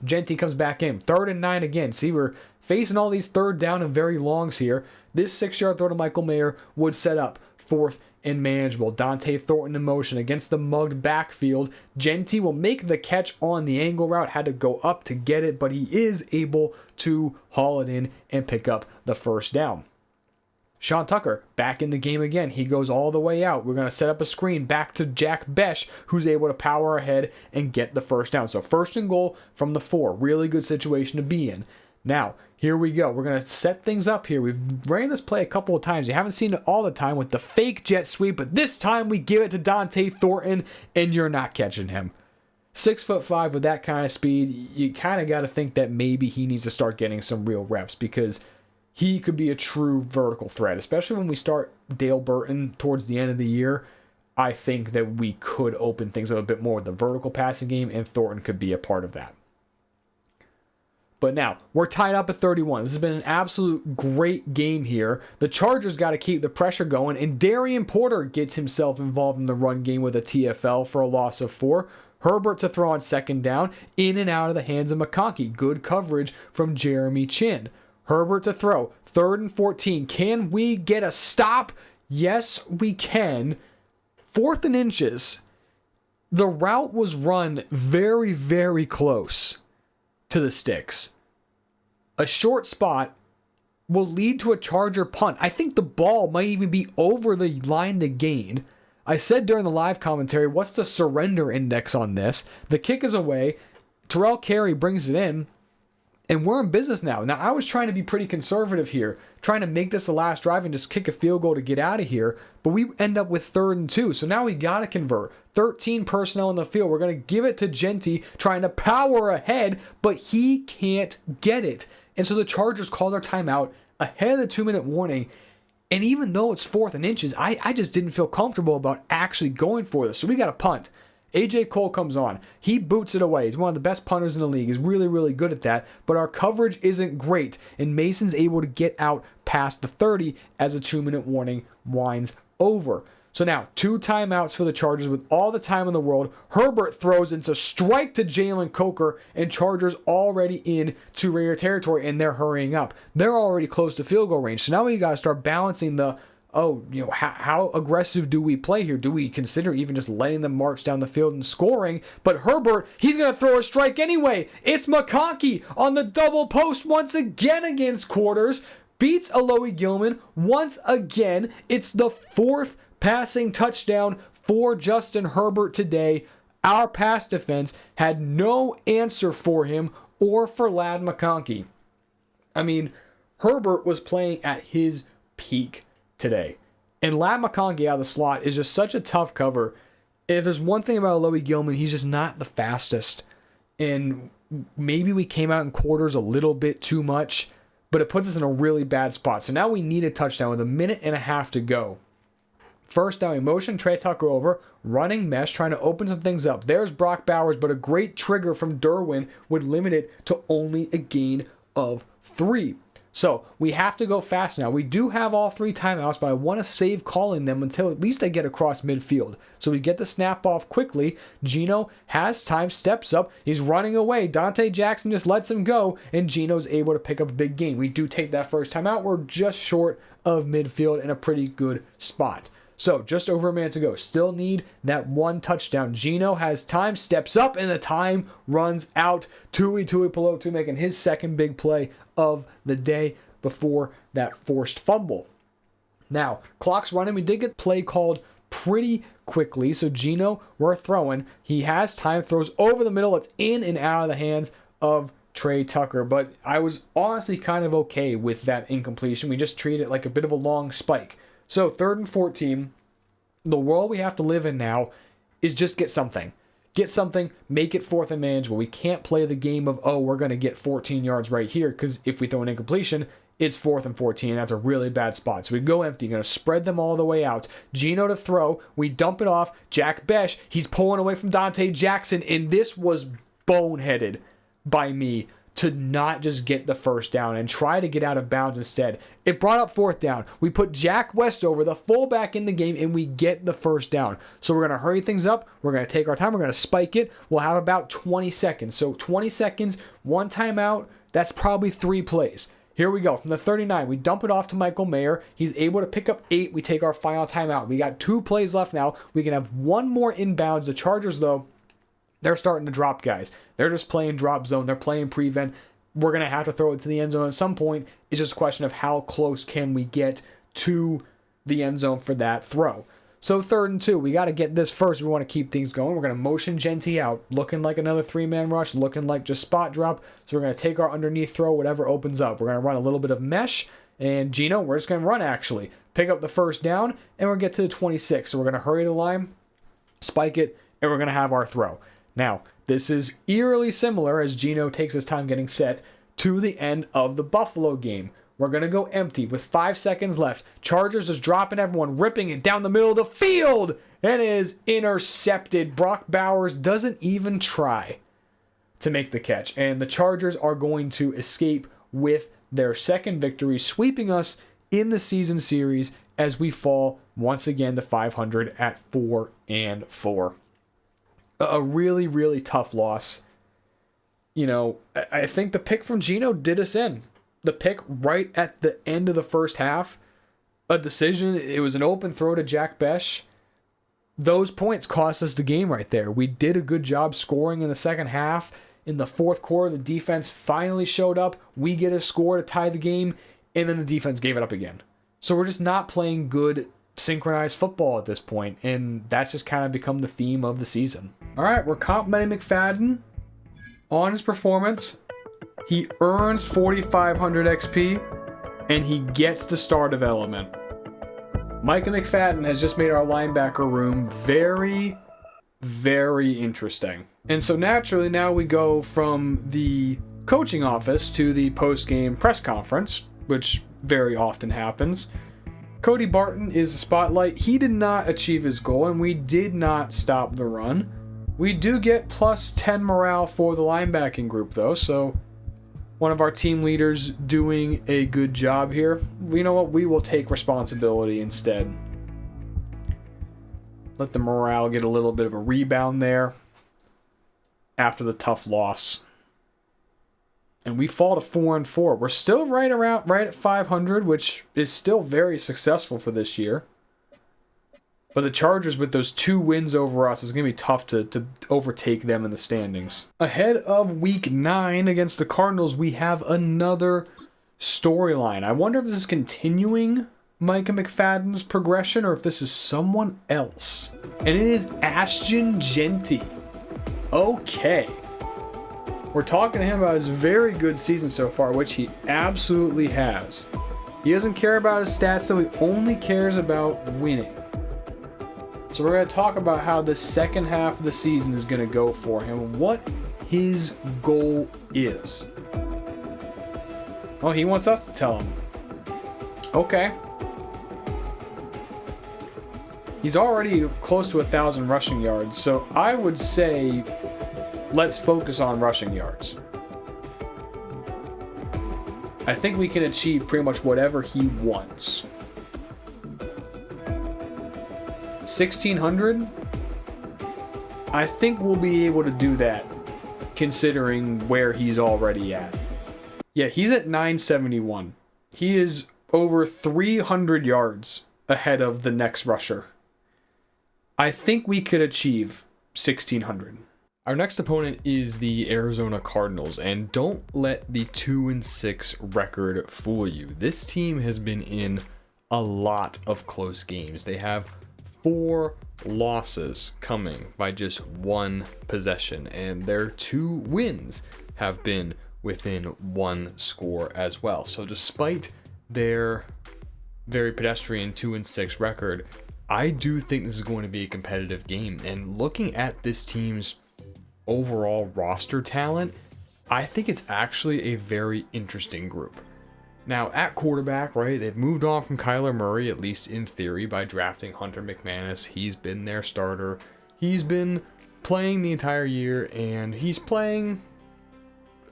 Jeanty comes back in. 3rd and 9 again. See, we're facing all these 3rd down and very longs here. This 6-yard throw to Michael Mayer would set up 4th and manageable. Dante Thornton in motion against the mugged backfield. Jeanty will make the catch on the angle route. Had to go up to get it, but he is able to haul it in and pick up the 1st down. Sean Tucker back in the game again. He goes all the way out. We're going to set up a screen back to Jack Besh, who's able to power ahead and get the 1st down. So 1st and goal from the 4. Really good situation to be in. Now, here we go. We're going to set things up here. We've ran this play a couple of times. You haven't seen it all the time with the fake jet sweep, but this time we give it to Dante Thornton, and you're not catching him. 6'5" with that kind of speed, you kind of got to think that maybe he needs to start getting some real reps, because he could be a true vertical threat, especially when we start Dale Burton towards the end of the year. I think that we could open things up a bit more with the vertical passing game, and Thornton could be a part of that. But now, we're tied up at 31. This has been an absolute great game here. The Chargers got to keep the pressure going, and Darian Porter gets himself involved in the run game with a TFL for a loss of 4. Herbert to throw on 2nd down, in and out of the hands of McConkey. Good coverage from Jeremy Chin. Herbert to throw, 3rd and 14. Can we get a stop? Yes, we can. 4th and inches. The route was run very, very close to the sticks. A short spot will lead to a Charger punt. I think the ball might even be over the line to gain. I said during the live commentary, what's the surrender index on this? The kick is away. Terrell Carey brings it in. And we're in business now. Now, I was trying to be pretty conservative here, trying to make this the last drive and just kick a field goal to get out of here. But we end up with 3rd and 2. So now we got to convert. 13 personnel in the field. We're going to give it to Genty, trying to power ahead, but he can't get it. And so the Chargers call their timeout ahead of the 2-minute warning. And even though it's 4th and inches, I just didn't feel comfortable about actually going for this. So we got a punt. A.J. Cole comes on. He boots it away. He's one of the best punters in the league. He's really, really good at that. But our coverage isn't great. And Mason's able to get out past the 30 as a 2-minute warning winds over. So now, 2 timeouts for the Chargers with all the time in the world. Herbert throws into strike to Jalen Coker, and Chargers already in to Raider territory, and they're hurrying up. They're already close to field goal range. So now we got to start balancing the, how aggressive do we play here? Do we consider even just letting them march down the field and scoring? But Herbert, he's going to throw a strike anyway. It's McConkey on the double post once again against Quarters. Beats Alohi Gilman once again. It's the 4th passing touchdown for Justin Herbert today. Our pass defense had no answer for him or for Ladd McConkey. I mean, Herbert was playing at his peak today. And Ladd McConkey out of the slot is just such a tough cover. If there's one thing about Alohi Gilman, he's just not the fastest. And maybe we came out in Quarters a little bit too much, but it puts us in a really bad spot. So now we need a touchdown with 1.5 minutes to go. First down, we motion Trey Tucker over, running mesh, trying to open some things up. There's Brock Bowers, but a great trigger from Derwin would limit it to only a gain of 3. So we have to go fast now. We do have all 3 timeouts, but I want to save calling them until at least they get across midfield. So we get the snap off quickly. Geno has time, steps up. He's running away. Dante Jackson just lets him go, and Geno's able to pick up a big gain. We do take that first timeout. We're just short of midfield in a pretty good spot. So just over a minute to go. Still need that 1 touchdown. Geno has time, steps up, and the time runs out. Tui Tuipulotu making his second big play of the day before that forced fumble. Now, clock's running. We did get play called pretty quickly. So Geno, we're throwing. He has time, throws over the middle. It's in and out of the hands of Trey Tucker. But I was honestly kind of okay with that incompletion. We just treated it like a bit of a long spike. So 3rd and 14, the world we have to live in now is just get something. Get something, make it 4th and manageable. We can't play the game of, we're going to get 14 yards right here, because if we throw an incompletion, it's 4th and 14. That's a really bad spot. So we go empty, going to spread them all the way out. Geno to throw, we dump it off. Jack Besh, he's pulling away from Dante Jackson, and this was boneheaded by me to not just get the first down and try to get out of bounds instead. It brought up 4th down. We put Jack Westover, the fullback, in the game, and we get the first down. So we're going to hurry things up. We're going to take our time. We're going to spike it. We'll have about 20 seconds. So 20 seconds, 1 timeout. That's probably 3 plays. Here we go. From the 39, we dump it off to Michael Mayer. He's able to pick up 8. We take our final timeout. We got 2 plays left now. We can have 1 more inbounds. The Chargers, though, they're starting to drop guys. They're just playing drop zone. They're playing prevent. We're going to have to throw it to the end zone at some point. It's just a question of how close can we get to the end zone for that throw. So 3rd and 2, we got to get this first. We want to keep things going. We're going to motion Genty out, looking like another 3-man rush, looking like just spot drop. So we're going to take our underneath throw, whatever opens up. We're going to run a little bit of mesh, and Geno, we're just going to run actually. Pick up the first down, and we'll get to the 26. So we're going to hurry the line, spike it, and we're going to have our throw. Now, this is eerily similar, as Geno takes his time getting set, to the end of the Buffalo game. We're going to go empty with 5 seconds left. Chargers is dropping everyone, ripping it down the middle of the field, and is intercepted. Brock Bowers doesn't even try to make the catch, and the Chargers are going to escape with their second victory, sweeping us in the season series as we fall once again to 500 at 4-4. A really, really tough loss. You know, I think the pick from Geno did us in. The pick right at the end of the first half, a decision, it was an open throw to Jack Besh. Those points cost us the game right there. We did a good job scoring in the second half. In the fourth quarter, the defense finally showed up. We get a score to tie the game, and then the defense gave it up again. So we're just not playing good synchronized football at this point, and that's just kind of become the theme of the season. All right, we're complimenting McFadden on his performance. He earns 4,500 XP, and he gets the star development. Micah McFadden has just made our linebacker room very, very interesting. And so naturally, now we go from the coaching office to the post-game press conference, which very often happens. Cody Barton is the spotlight. He did not achieve his goal, and we did not stop the run. We do get plus 10 morale for the linebacking group, though, so one of our team leaders doing a good job here. You know what? We will take responsibility instead. Let the morale get a little bit of a rebound there after the tough loss. And we fall to 4-4. We're still right at 500, which is still very successful for this year. But the Chargers, with those 2 wins over us, it's going to be tough to overtake them in the standings. Ahead of Week 9 against the Cardinals, we have another storyline. I wonder if this is continuing Micah McFadden's progression or if this is someone else. And it is Ashton Jeanty. Okay. We're talking to him about his very good season so far, which he absolutely has. He doesn't care about his stats, though. He only cares about winning. So we're going to talk about how the second half of the season is going to go for him, what his goal is. Oh, he wants us to tell him. Okay. He's already close to 1,000 rushing yards, so I would say let's focus on rushing yards. I think we can achieve pretty much whatever he wants. 1,600? I think we'll be able to do that, considering where he's already at. Yeah, he's at 971. He is over 300 yards ahead of the next rusher. I think we could achieve 1,600. Our next opponent is the Arizona Cardinals, and don't let the 2-6 record fool you. This team has been in a lot of close games. They have 4 losses coming by just 1 possession, and their 2 wins have been within 1 score as well. So despite their very pedestrian 2-6 record, I do think this is going to be a competitive game. And looking at this team's overall roster talent, I think it's actually a very interesting group. Now, at quarterback, right, they've moved on from Kyler Murray, at least in theory, by drafting Hunter McManus. He's been their starter. He's been playing the entire year, and he's playing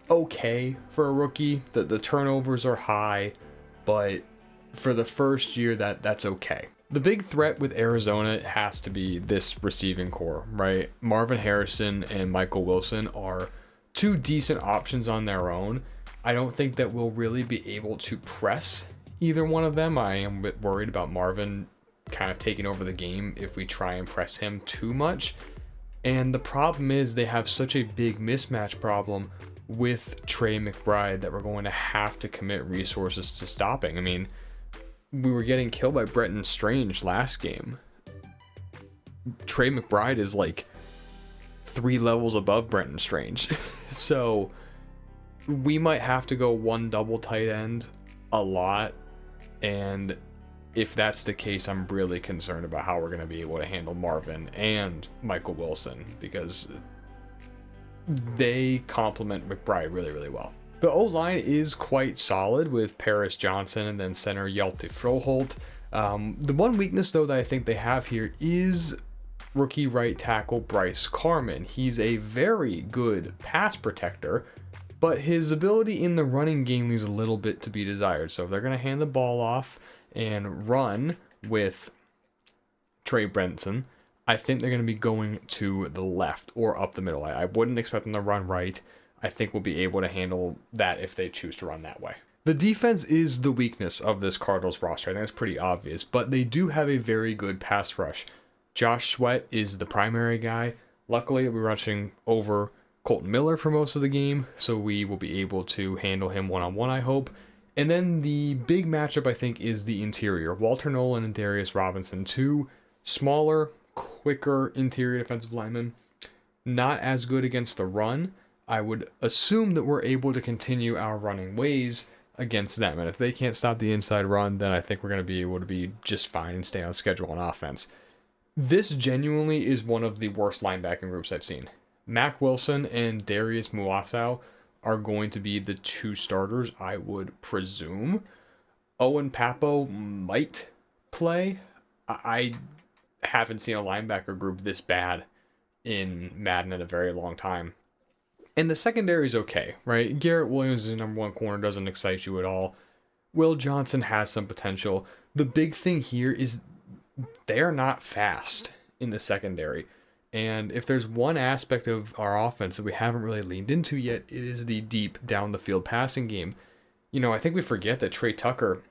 okay for a rookie. The turnovers are high, but for the first year, that's okay. The big threat with Arizona has to be this receiving core, right? Marvin Harrison and Michael Wilson are 2 decent options on their own. I don't think that we'll really be able to press either one of them. I am a bit worried about Marvin kind of taking over the game if we try and press him too much. And the problem is they have such a big mismatch problem with Trey McBride that we're going to have to commit resources to stopping. I mean, we were getting killed by Brenton Strange last game. Trey McBride is like 3 levels above Brenton Strange. So we might have to go 1 double tight end a lot. And if that's the case, I'm really concerned about how we're going to be able to handle Marvin and Michael Wilson, because they complement McBride really, really well. The O-line is quite solid with Paris Johnson and then center Hjalte Froholt. The one weakness, though, that I think they have here is rookie right tackle Bryce Carman. He's a very good pass protector, but his ability in the running game leaves a little bit to be desired. So if they're going to hand the ball off and run with Trey Benson, I think they're going to be going to the left or up the middle. I wouldn't expect them to run right. I think we'll be able to handle that if they choose to run that way. The defense is the weakness of this Cardinals roster. I think it's pretty obvious, but they do have a very good pass rush. Josh Sweat is the primary guy. Luckily, we're rushing over Colton Miller for most of the game, so we will be able to handle him one-on-one, I hope. And then the big matchup, I think, is the interior. Walter Nolan and Darius Robinson, 2 smaller, quicker interior defensive linemen. Not as good against the run. I would assume that we're able to continue our running ways against them. And if they can't stop the inside run, then I think we're going to be able to be just fine and stay on schedule on offense. This genuinely is one of the worst linebacking groups I've seen. Mac Wilson and Darius Muasau are going to be the two starters, I would presume. Owen Papo might play. I haven't seen a linebacker group this bad in Madden in a very long time. And the secondary is okay, right? Garrett Williams is number one corner, doesn't excite you at all. Will Johnson has some potential. The big thing here is they're not fast in the secondary. And if there's one aspect of our offense that we haven't really leaned into yet, it is the deep down the field passing game. You know, I think we forget that Trey Tucker,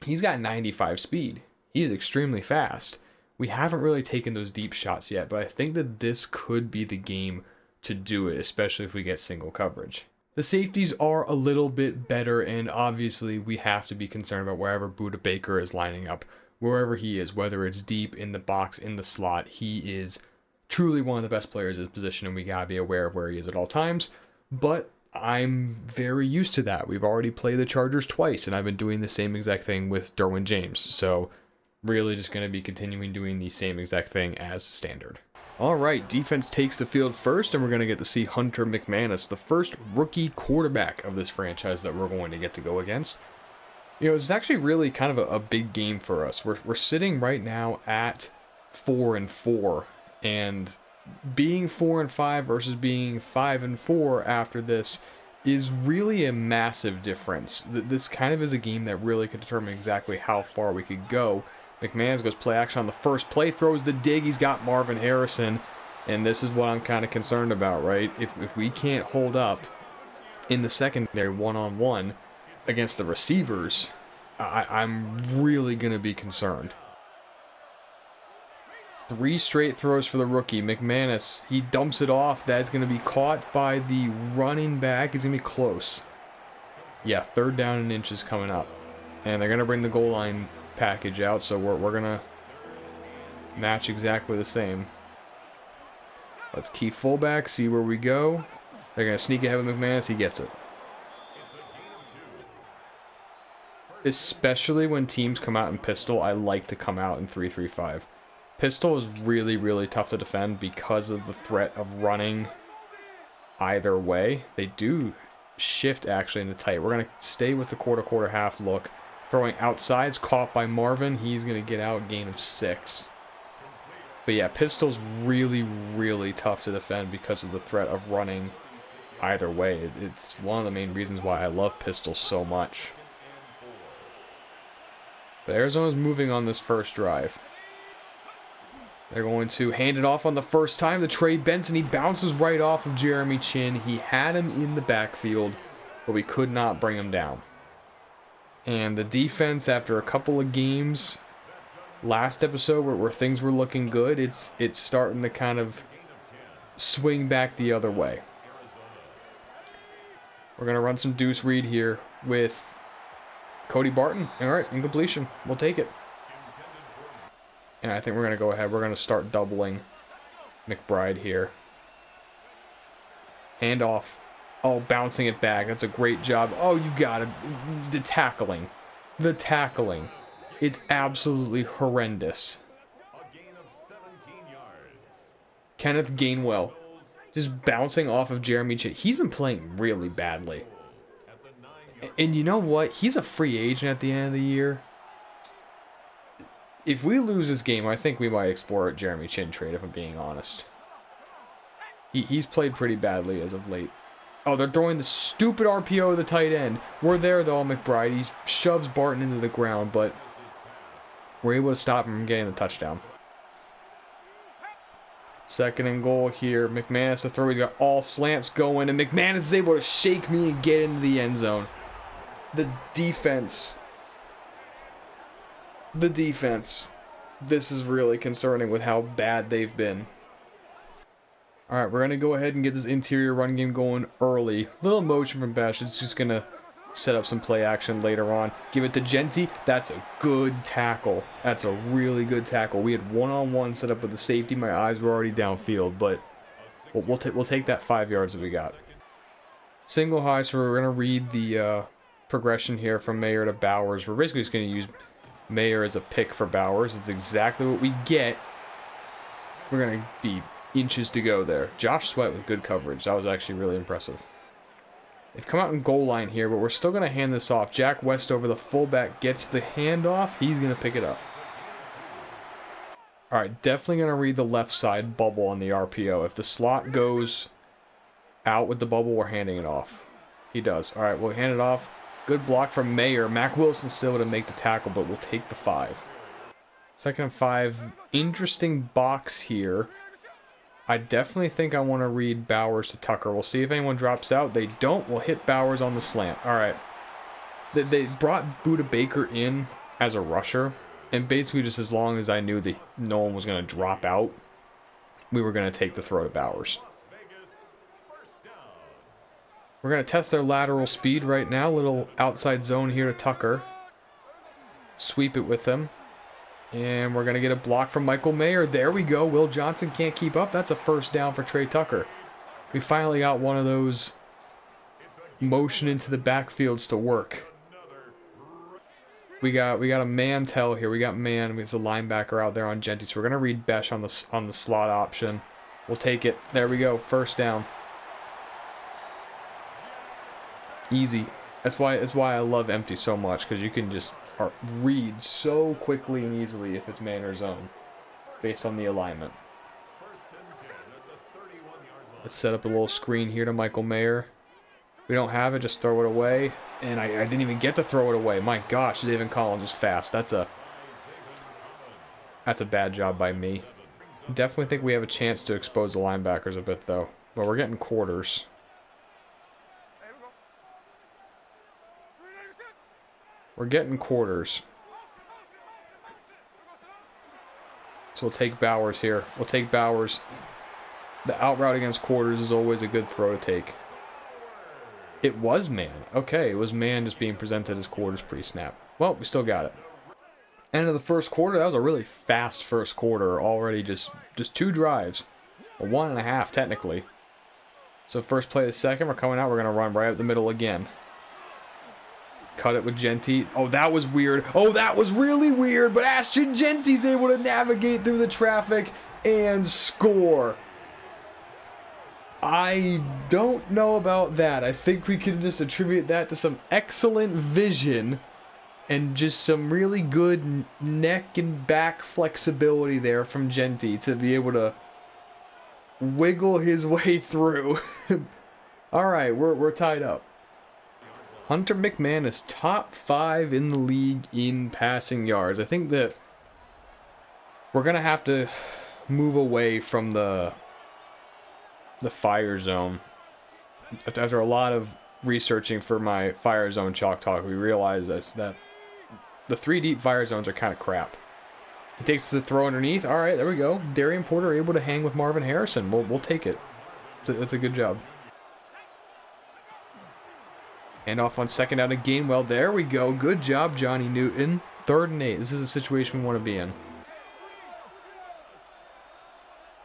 he's got 95 speed. He is extremely fast. We haven't really taken those deep shots yet, but I think that this could be the game to do it, especially if we get single coverage. The safeties are a little bit better, and obviously we have to be concerned about wherever Budda Baker is lining up, wherever he is, whether it's deep in the box, in the slot. He is truly one of the best players in his position, and we gotta be aware of where he is at all times. But I'm very used to that. We've already played the Chargers twice, and I've been doing the same exact thing with Derwin James. So really just going to be continuing doing the same exact thing as standard. All right, defense takes the field first, and we're going to get to see Hunter McManus, the first rookie quarterback of this franchise that we're going to get to go against. You know, it's actually really kind of a big game for us. We're sitting right now at 4-4, and being 4-5 versus being 5-4 after this is really a massive difference. This kind of is a game that really could determine exactly how far we could go. McManus goes play action on the first play, throws the dig. He's got Marvin Harrison, and this is what I'm kind of concerned about, right? If we can't hold up in the secondary one-on-one against the receivers, I'm really going to be concerned. 3 straight throws for the rookie. McManus, he dumps it off. That's going to be caught by the running back. He's going to be close. Yeah, 3rd down and inches coming up. And they're going to bring the goal line package out, so we're going to match exactly the same. Let's keep fullback, see where we go. They're going to sneak ahead with McManus. He gets it. Especially when teams come out in pistol, I like to come out in 3-3-5. Pistol is really, really tough to defend because of the threat of running either way. They do shift actually into tight. We're going to stay with the quarter half look. Throwing outside's caught by Marvin. He's going to get out, gain of 6. But yeah, pistol's really, really tough to defend because of the threat of running either way. It's one of the main reasons why I love pistol so much. But Arizona's moving on this first drive. They're going to hand it off on the first time to Trey Benson. He bounces right off of Jeremy Chin. He had him in the backfield, but we could not bring him down. And the defense, after a couple of games last episode where things were looking good, it's starting to kind of swing back the other way. We're going to run some deuce read here with Cody Barton. All right, incompletion. We'll take it. And I think we're going to go ahead. We're going to start doubling McBride here. Hand off. Oh, bouncing it back. That's a great job. Oh, you got it. The tackling. The tackling. It's absolutely horrendous. Kenneth Gainwell just bouncing off of Jeremy Chin. He's been playing really badly. And you know what? He's a free agent at the end of the year. If we lose this game, I think we might explore a Jeremy Chin trade, if I'm being honest. He's played pretty badly as of late. Oh, they're throwing the stupid RPO to the tight end. We're there, though, McBride. He shoves Barton into the ground, but we're able to stop him from getting the touchdown. 2nd and goal here. McManus, the throw. He's got all slants going, and McManus is able to shake me and get into the end zone. The defense. The defense. This is really concerning with how bad they've been. All right, we're going to go ahead and get this interior run game going early. Little motion from Bash. It's just going to set up some play action later on. Give it to Genty. That's a good tackle. That's a really good tackle. We had one-on-one set up with the safety. My eyes were already downfield, but we'll take that 5 yards that we got. Single high, so we're going to read the progression here from Mayer to Bowers. We're basically just going to use Mayer as a pick for Bowers. It's exactly what we get. We're going to be inches to go there. Josh Sweat with good coverage. That was actually really impressive. They've come out in goal line here, but we're still going to hand this off. Jack Westover, the fullback, gets the handoff. He's going to pick it up. All right, definitely going to read the left side bubble on the RPO. If the slot goes out with the bubble, we're handing it off. He does. All right, we'll hand it off. Good block from Mayer. Mac Wilson still able to make the tackle, but we'll take the 5. 2nd and 5. Interesting box here. I definitely think I want to read Bowers to Tucker. We'll see if anyone drops out. They don't. We'll hit Bowers on the slant. All right. They brought Buda Baker in as a rusher. And basically just as long as I knew that no one was going to drop out, we were going to take the throw to Bowers. We're going to test their lateral speed right now. Little outside zone here to Tucker. Sweep it with them. And we're going to get a block from Michael Mayer. There we go. Will Johnson can't keep up. That's a first down for Trey Tucker. We finally got one of those motion into the backfields to work. We got a man tell here. We got man. It's a linebacker out there on Genty. So we're going to read Besh on the slot option. We'll take it. There we go. First down. Easy. That's why I love empty so much, because you can just read so quickly and easily if it's man or zone based on the alignment. Let's set up a little screen here to Michael Mayer. If we don't have it, just throw it away. And I didn't even get to throw it away. My gosh, David Collins is fast. That's a bad job by me. Definitely think we have a chance to expose the linebackers a bit, though. But we're getting quarters. We're getting quarters. So we'll take Bowers here. We'll take Bowers. The out route against quarters is always a good throw to take. It was man. Okay, it was man just being presented as quarters pre-snap. Well, we still got it. End of the first quarter. That was a really fast first quarter. Already just 2 drives. A 1.5 technically. So first play of the second, we're coming out. We're going to run right up the middle again. Cut it with Genty. Oh, that was weird. Oh, that was really weird. But Ashton Genty's able to navigate through the traffic and score. I don't know about that. I think we can just attribute that to some excellent vision and just some really good neck and back flexibility there from Genty to be able to wiggle his way through. All right, we're tied up. Hunter McMahon is top 5 in the league in passing yards. I think that we're going to have to move away from the fire zone. After a lot of researching for my fire zone chalk talk, we realized that the 3 deep fire zones are kind of crap. He takes the throw underneath. All right, there we go. Darian Porter able to hang with Marvin Harrison. We'll take it. That's a good job. And off on 2nd down to Gainwell. There we go. Good job, Johnny Newton. 3rd and 8. This is a situation we want to be in.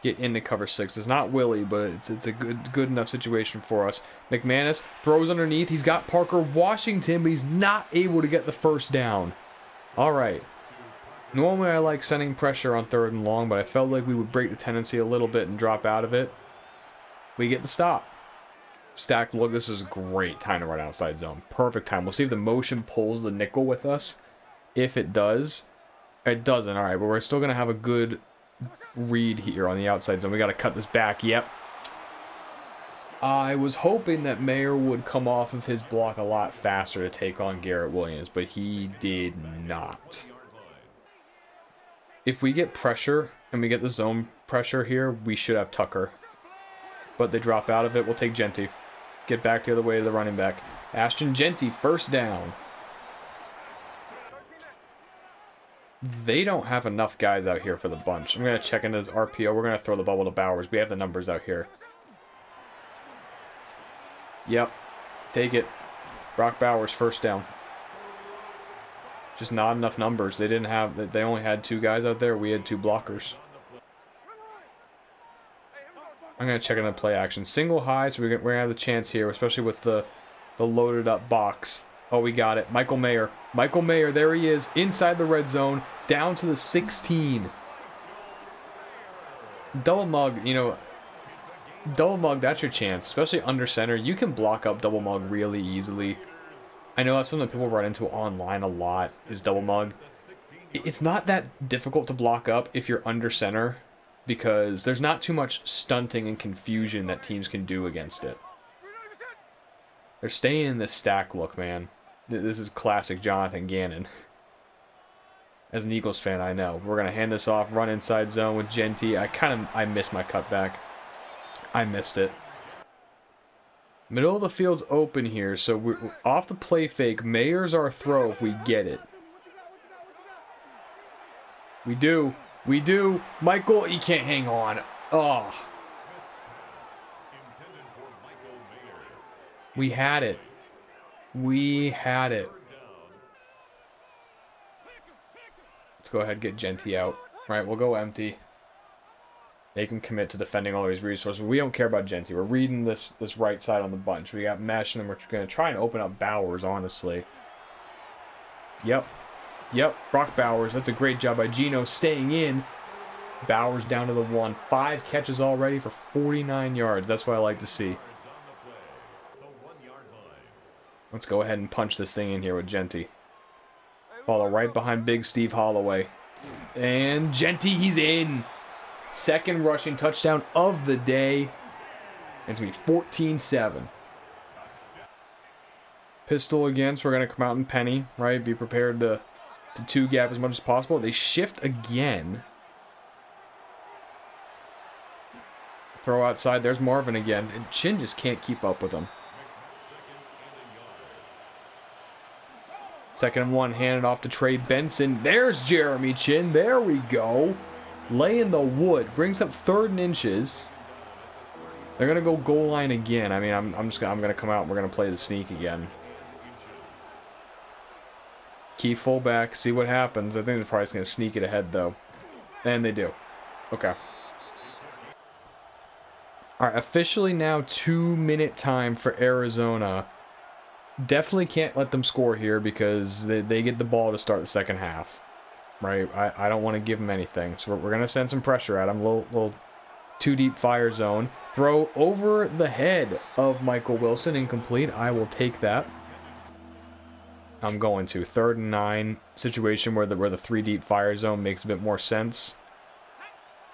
Get into cover 6. It's not Willie, but it's a good enough situation for us. McManus throws underneath. He's got Parker Washington, but he's not able to get the first down. All right. Normally I like sending pressure on 3rd and long, but I felt like we would break the tendency a little bit and drop out of it. We get the stop. Stack look, this is great time to run outside zone. Perfect time. We'll see if the motion pulls the nickel with us. If it does, it doesn't. All right, but we're still going to have a good read here on the outside zone. We got to cut this back. Yep. I was hoping that Mayer would come off of his block a lot faster to take on Garrett Williams, but he did not. If we get pressure and we get the zone pressure here, we should have Tucker. But they drop out of it. We'll take Genty. Get back the other way to the running back. Ashton Genty, first down. They don't have enough guys out here for the bunch. I'm going to check into his RPO. We're going to throw the bubble to Bowers. We have the numbers out here. Yep. Take it. Brock Bowers, first down. Just not enough numbers. They only had 2 guys out there. We had 2 blockers. I'm I'm going to check in the play action. Single high, so we're going to have the chance here, especially with the loaded up box. Oh, we got it. Michael Mayer. Michael Mayer, there he is, inside the red zone, down to the 16. Double mug, you know, double mug, that's your chance, especially under center. You can block up double mug really easily. I know that's something people run into online a lot, is double mug. It's not that difficult to block up if you're under center, because there's not too much stunting and confusion that teams can do against it. They're staying in this stack look, man. This is classic Jonathan Gannon. As an Eagles fan, I know. We're going to hand this off, run inside zone with Genty. I missed my cutback. I missed it. Middle of the field's open here, so we're off the play fake. Mayer's our throw if we get it. We do. We do. Michael, he can't hang on. Oh. We had it. We had it. Let's go ahead and get Genty out. All right, we'll go empty. Make him commit to defending all his resources. We don't care about Genty. We're reading this right side on the bunch. We got mesh, and then we're going to try and open up Bowers, honestly. Yep. Yep, Brock Bowers. That's a great job by Gino staying in. Bowers down to the 1. 5 catches already for 49 yards. That's what I like to see. Let's go ahead and punch this thing in here with Genty. Follow right behind Big Steve Holloway. And Genty, he's in. Second rushing touchdown of the day. And it's going to be 14-7. Pistol again, so we're going to come out in penny, right? Be prepared to two gap as much as possible. They shift again. Throw outside. There's Marvin again. And Chin just can't keep up with him. 2nd and 1. Handed off to Trey Benson. There's Jeremy Chin. There we go. Laying the wood. Brings up 3rd and inches. They're going to go goal line again. I mean, I'm going to come out and we're going to play the sneak again. Key fullback, see what happens. I think they're probably going to sneak it ahead, though. And they do. Okay. All right, officially now 2-minute time for Arizona. Definitely can't let them score here because they get the ball to start the second half. Right? I don't want to give them anything. So we're going to send some pressure at them. Little too deep fire zone. Throw over the head of Michael Wilson. Incomplete. I will take that. I'm going to 3rd and 9 situation where the 3 deep fire zone makes a bit more sense.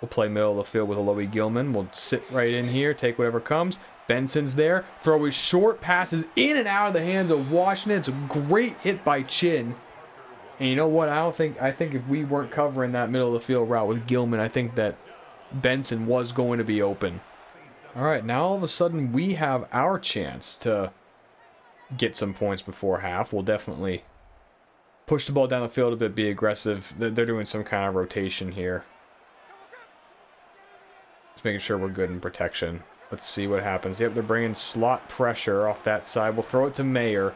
We'll play middle of the field with Aloy Gilman. We'll sit right in here, take whatever comes. Benson's there. Throw his short passes in and out of the hands of Washington. It's a great hit by Chin. And you know what? I think if we weren't covering that middle of the field route with Gilman, I think that Benson was going to be open. All right, now all of a sudden we have our chance to get some points before half. We'll definitely push the ball down the field a bit, be aggressive. They're doing some kind of rotation here. Just making sure we're good in protection. Let's see what happens. Yep, they're bringing slot pressure off that side. We'll throw it to Mayer.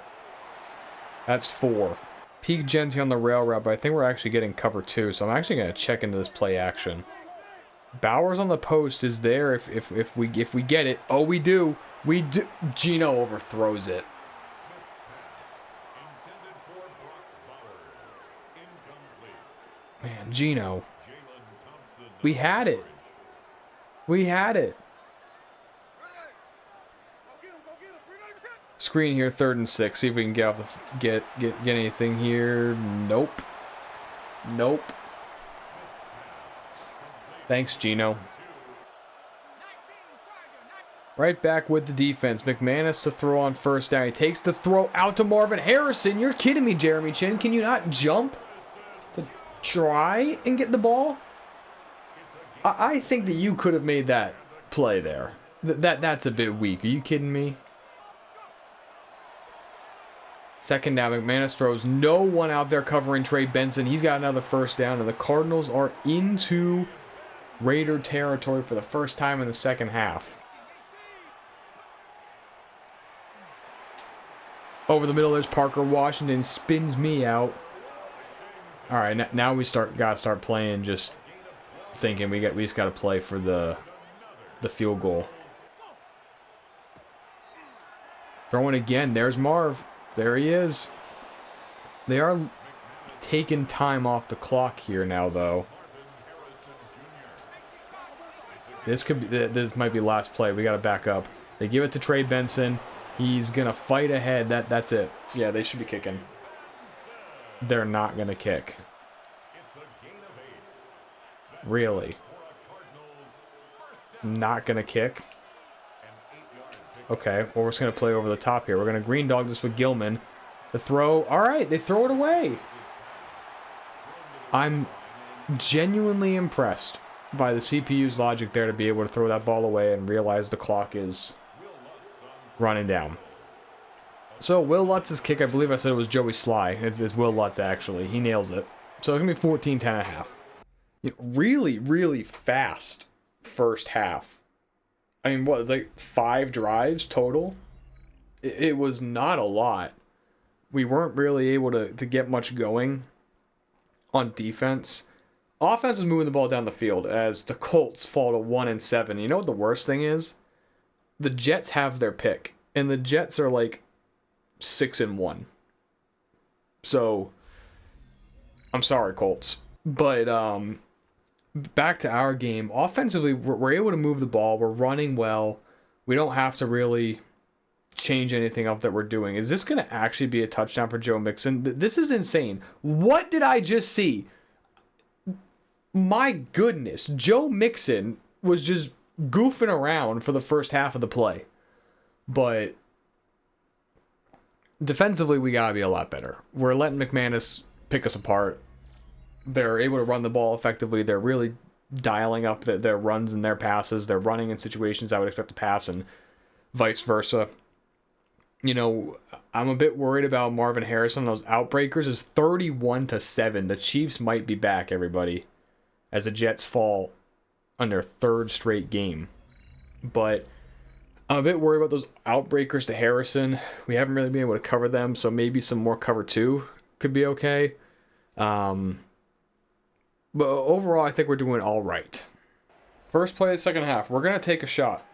That's 4. Peak Genty on the rail route, but I think we're actually getting cover 2, so I'm actually going to check into this play action. Bowers on the post is there if we get it. Oh, we do. We do. Gino overthrows it. Man, Gino. We had it. We had it. Screen here, 3rd and 6. See if we can get off the get anything here. Nope. Nope. Thanks, Gino. Right back with the defense. McManus to throw on 1st down. He takes the throw out to Marvin Harrison. You're kidding me, Jeremy Chin. Can you not jump to try and get the ball? I think that you could have made that play there. That's a bit weak. Are you kidding me? 2nd down, McManus throws. No one out there covering Trey Benson. He's got another 1st down, and the Cardinals are into Raider territory for the first time in the second half. Over the middle, there's Parker Washington. Spins me out. All right, now we gotta start playing. Just thinking we just gotta play for the the field goal. Throwing again. There's Marv. There he is. They are taking time off the clock here now, though. This might be last play. We got to back up. They give it to Trey Benson. He's going to fight ahead. That's it. Yeah, they should be kicking. They're not going to kick. Really? Not going to kick? Okay, well, we're just going to play over the top here. We're going to green dog this with Gilman. The throw. All right, they throw it away. I'm genuinely impressed by the CPU's logic there to be able to throw that ball away and realize the clock is running down. So, Will Lutz's kick, I believe I said it was Joey Sly. It's Will Lutz, actually. He nails it. So, it's going to be 14-10.5. Really, really fast first half. I mean, what, it's like 5 drives total? It was not a lot. We weren't really able to get much going on defense. Offense is moving the ball down the field as the Colts fall to 1-7. You know what the worst thing is? The Jets have their pick, and the Jets are like 6-1. So, I'm sorry, Colts. But, back to our game. Offensively, we're able to move the ball. We're running well. We don't have to really change anything up that we're doing. Is this going to actually be a touchdown for Joe Mixon? This is insane. What did I just see? My goodness. Joe Mixon was just goofing around for the first half of the play. But defensively, we got to be a lot better. We're letting McManus pick us apart. They're able to run the ball effectively. They're really dialing up their runs and their passes. They're running in situations I would expect to pass and vice versa. You know, I'm a bit worried about Marvin Harrison. Those outbreakers is 31-7. The Chiefs might be back, everybody, as the Jets fall on their 3rd straight game. But I'm a bit worried about those outbreakers to Harrison. We haven't really been able to cover them, so maybe some more cover 2 could be okay. But overall, I think we're doing all right. First play of the second half. We're going to take a shot.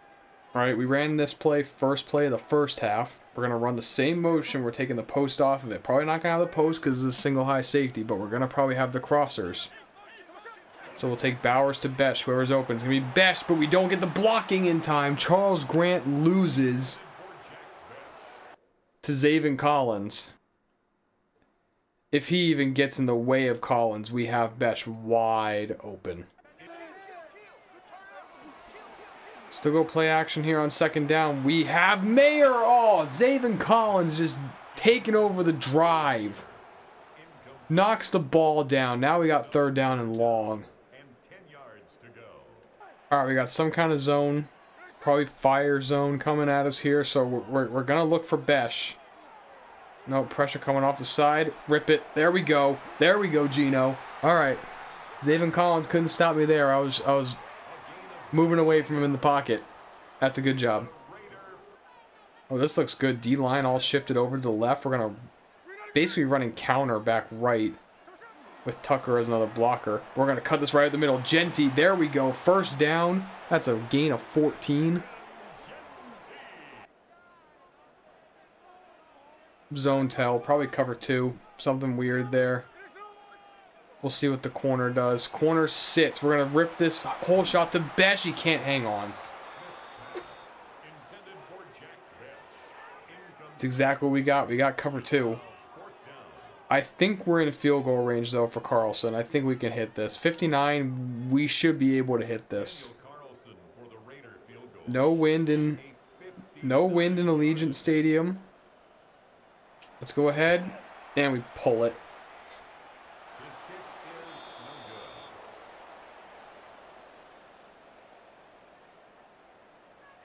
All right, we ran this play, first play of the first half. We're going to run the same motion. We're taking the post off of it. Probably not going to have the post because it's a single high safety, but we're going to probably have the crossers. So we'll take Bowers to Besh. Whoever's open. It's going to be Besh, but we don't get the blocking in time. Charles Grant loses to Zaven Collins. If he even gets in the way of Collins, we have Besh wide open. Still go play action here on second down. We have Mayer. Oh, Zaven Collins just taking over the drive. Knocks the ball down. Now we got 3rd down and long. All right, we got some kind of zone. Probably fire zone coming at us here. So we're going to look for Besh. No pressure coming off the side. Rip it. There we go. There we go, Gino. All right. Zaven Collins couldn't stop me there. I was moving away from him in the pocket. That's a good job. Oh, this looks good. D-line all shifted over to the left. We're going to basically running counter back right with Tucker as another blocker. We're going to cut this right at the middle. Genty. There we go. First down. That's a gain of 14. Zone tell, probably cover 2. Something weird there. We'll see what the corner does. Corner sits. We're going to rip this whole shot to Besh. He can't hang on. It's exactly what we got. We got cover 2. I think we're in field goal range, though, for Carlson. I think we can hit this. 59, we should be able to hit this. No wind in Allegiant Stadium. Let's go ahead, and we pull it.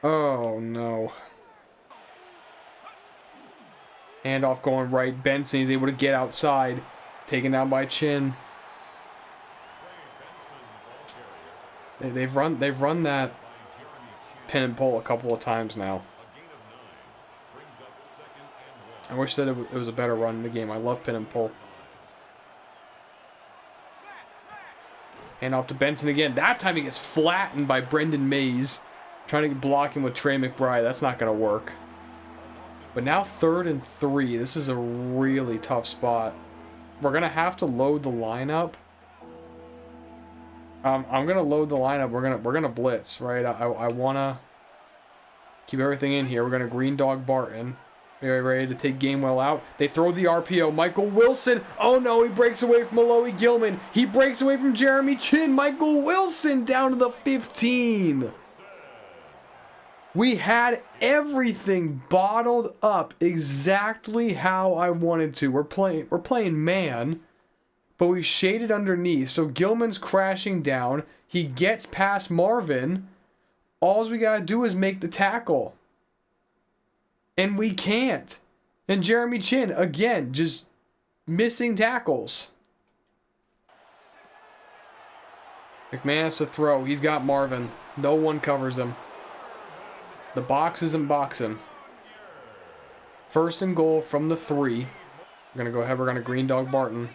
Oh, no. Handoff going right. Benson is able to get outside. Taken down by Chin. They've run that pin and pull a couple of times now. I wish that it was a better run in the game. I love pin and pull. Hand off to Benson again. That time he gets flattened by Brendan Mays. Trying to block him with Trey McBride. That's not going to work. But now 3rd and 3. This is a really tough spot. We're going to have to load the lineup. I'm going to load the lineup. We're gonna blitz, right? I want to keep everything in here. We're going to green dog Barton. Very ready to take Gainwell out. They throw the RPO. Michael Wilson. Oh no, he breaks away from Alohi Gilman. He breaks away from Jeremy Chin. Michael Wilson down to the 15. We had everything bottled up exactly how I wanted to. We're playing man, but we've shaded underneath. So Gilman's crashing down. He gets past Marvin. All we gotta do is make the tackle. And we can't. And Jeremy Chin, again, just missing tackles. McManus to throw. He's got Marvin. No one covers him. The box isn't boxing. 1st and goal from the 3. We're going to go ahead. We're going to green dog Barton.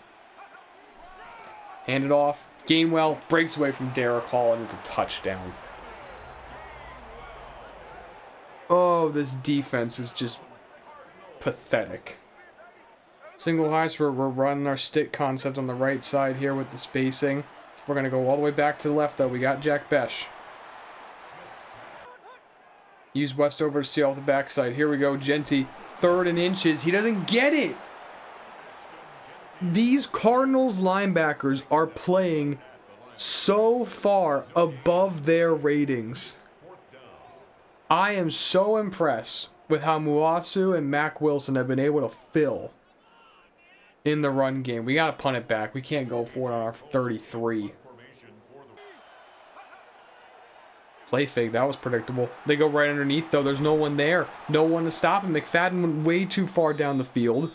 Hand it off. Gainwell breaks away from Derek Hall, and it's a touchdown. Oh, this defense is just pathetic. Single heights, we're running our stick concept on the right side here with the spacing. We're going to go all the way back to the left, though. We got Jack Besh. Use Westover to see off the backside. Here we go, Genty. 3rd and inches. He doesn't get it. These Cardinals linebackers are playing so far above their ratings. I am so impressed with how Muasu and Mac Wilson have been able to fill in the run game. We got to punt it back. We can't go for it on our 33. Play fake, that was predictable. They go right underneath, though. There's no one there. No one to stop him. McFadden went way too far down the field.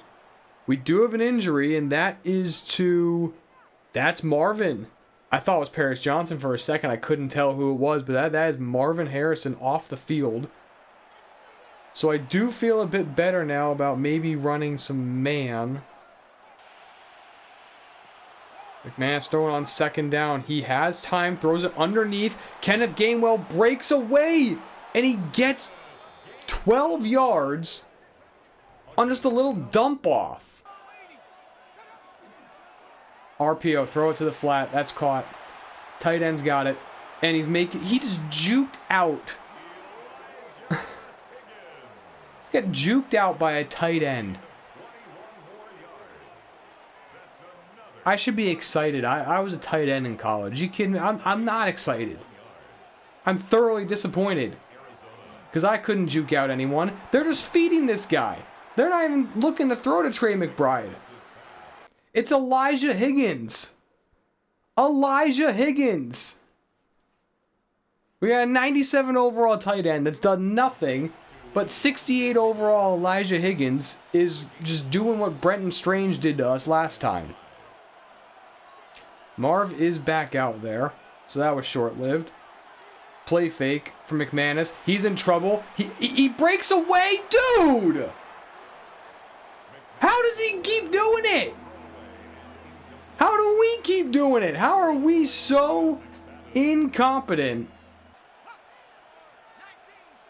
We do have an injury, and that is to... That's Marvin. I thought it was Paris Johnson for a second. I couldn't tell who it was, but that is Marvin Harrison off the field. So I do feel a bit better now about maybe running some man. McManus throwing on 2nd down. He has time, throws it underneath. Kenneth Gainwell breaks away, and he gets 12 yards on just a little dump off. RPO, throw it to the flat. That's caught. Tight end's got it. And he just juked out. He got juked out by a tight end. I should be excited. I was a tight end in college. You kidding me? I'm not excited. I'm thoroughly disappointed. Because I couldn't juke out anyone. They're just feeding this guy. They're not even looking to throw to Trey McBride. It's Elijah Higgins. Elijah Higgins. We got a 97 overall tight end that's done nothing, but 68 overall Elijah Higgins is just doing what Brenton Strange did to us last time. Marv is back out there, so that was short-lived. Play fake for McManus. He's in trouble. He breaks away, dude! How does he keep doing it? How do we keep doing it? How are we so incompetent?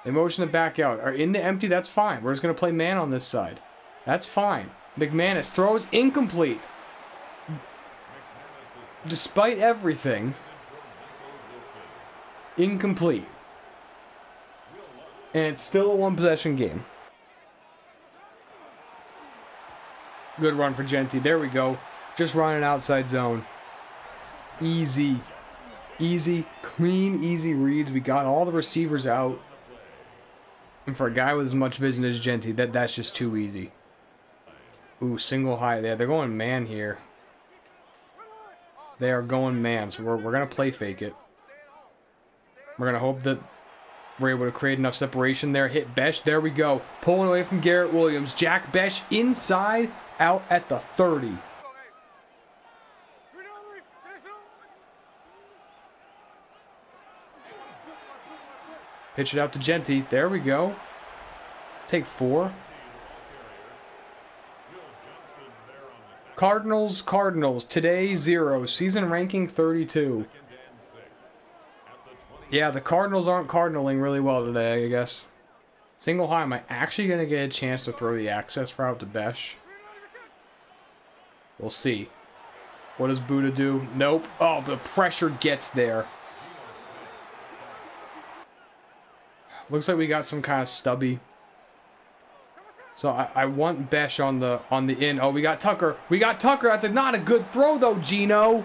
They motion it back out. Are in the empty, that's fine. We're just going to play man on this side. That's fine. McManus throws incomplete. Despite everything, incomplete. And it's still a one-possession game. Good run for Genty. There we go. Just running outside zone. Easy. Easy, clean, easy reads. We got all the receivers out. And for a guy with as much vision as Genty, that's just too easy. Ooh, single high there. They're going man here. They are going man, so we're going to play fake it. We're going to hope that we're able to create enough separation there. Hit Besh. There we go. Pulling away from Garrett Williams. Jack Besh inside, out at the 30. Pitch it out to Genty. There we go. Take 4. Cardinals. Today, 0. Season ranking, 32. Yeah, the Cardinals aren't cardinaling really well today, I guess. Single high, am I actually going to get a chance to throw the access route to Besh? We'll see. What does Buddha do? Nope. Oh, the pressure gets there. Looks like we got some kind of stubby. So I want Besh on the in. Oh, we got Tucker. We got Tucker. That's not a good throw though, Gino.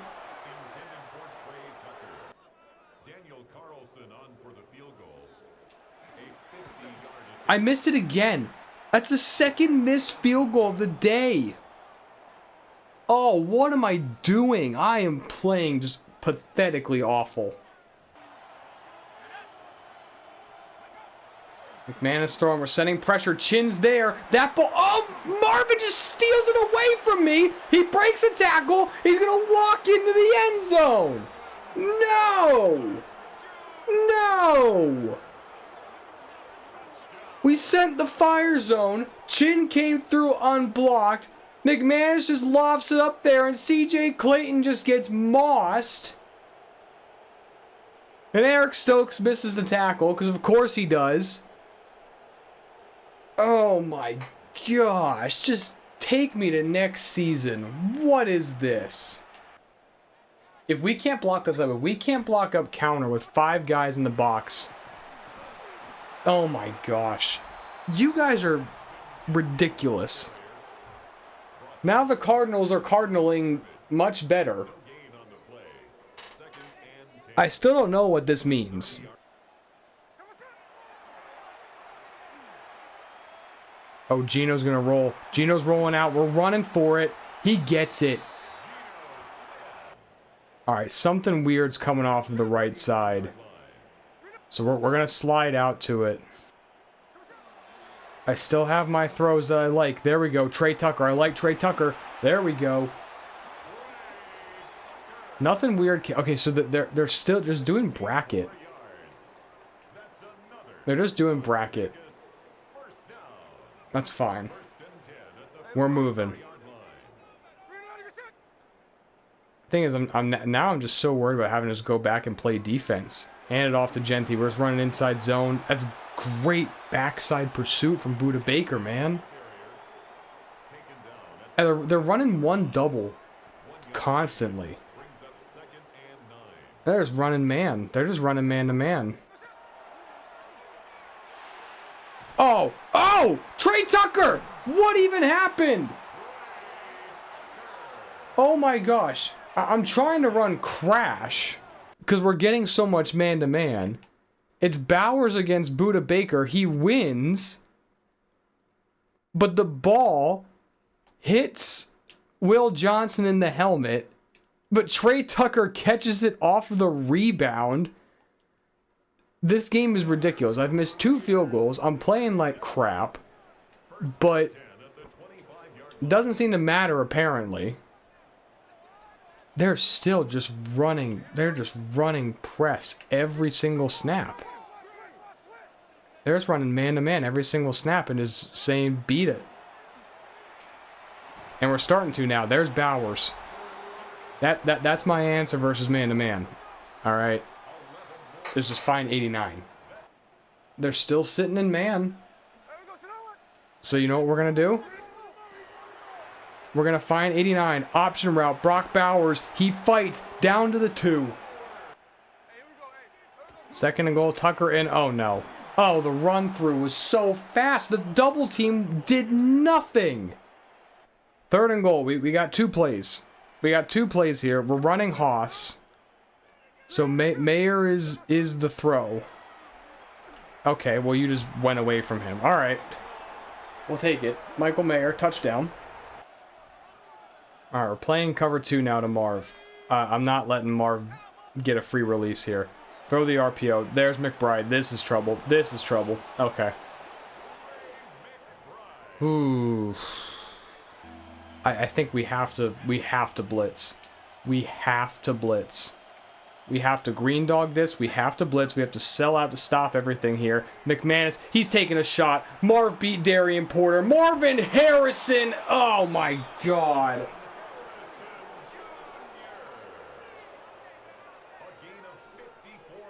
I missed it again. That's the second missed field goal of the day. Oh, what am I doing? I am playing just pathetically awful. McManus throwing. We're sending pressure. Chin's there. That ball. Oh, Marvin just steals it away from me. He breaks a tackle. He's going to walk into the end zone. No. No. We sent the fire zone. Chin came through unblocked. McManus just lofts it up there, and CJ Clayton just gets mossed. And Eric Stokes misses the tackle, because of course he does. Oh my gosh, just take me to next season. What is this? If we can't block this up, if we can't block up counter with 5 guys in the box. Oh my gosh. You guys are ridiculous. Now the Cardinals are cardinaling much better. I still don't know what this means. Oh, Gino's going to roll. Gino's rolling out. We're running for it. He gets it. All right, something weird's coming off of the right side. So we're going to slide out to it. I still have my throws that I like. There we go. Trey Tucker. I like Trey Tucker. There we go. Nothing weird. Okay, so they're still just doing bracket. They're just doing bracket. That's fine. We're moving. Thing is, I'm just so worried about having to just go back and play defense. Hand it off to Genty. We're just running inside zone. That's great backside pursuit from Buddha Baker, man. And they're running one double constantly. They're just running man. They're just running man to man. Oh! Oh! Trey Tucker! What even happened? Oh my gosh. I'm trying to run crash because we're getting so much man to man. It's Bowers against Buddha Baker. He wins. But the ball hits Will Johnson in the helmet. But Trey Tucker catches it off of the rebound. This game is ridiculous. I've missed 2 field goals. I'm playing like crap. But it doesn't seem to matter, apparently. They're still just running. They're just running press every single snap. They're just running man-to-man every single snap and is saying, beat it. And we're starting to now. There's Bowers. That's my answer versus man-to-man. All right. This is fine 89. They're still sitting in man. So you know what we're going to do? We're going to find 89. Option route. Brock Bowers. He fights down to the 2. Second and goal. Tucker in. Oh, no. Oh, the run through was so fast. The double team did nothing. Third and goal. We got 2 plays. We got 2 plays here. We're running Haas. So Mayer is the throw. Okay, well, you just went away from him. All right. We'll take it. Michael Mayer, touchdown. All right, we're playing cover 2 now to Marv. I'm not letting Marv get a free release here. Throw the RPO. There's McBride. This is trouble. This is trouble. Okay. Ooh. I think we have to blitz. We have to blitz. We have to green dog this. We have to blitz. We have to sell out to stop everything here. McManus, he's taking a shot. Marv beat Darian Porter. Marvin Harrison. Oh my God.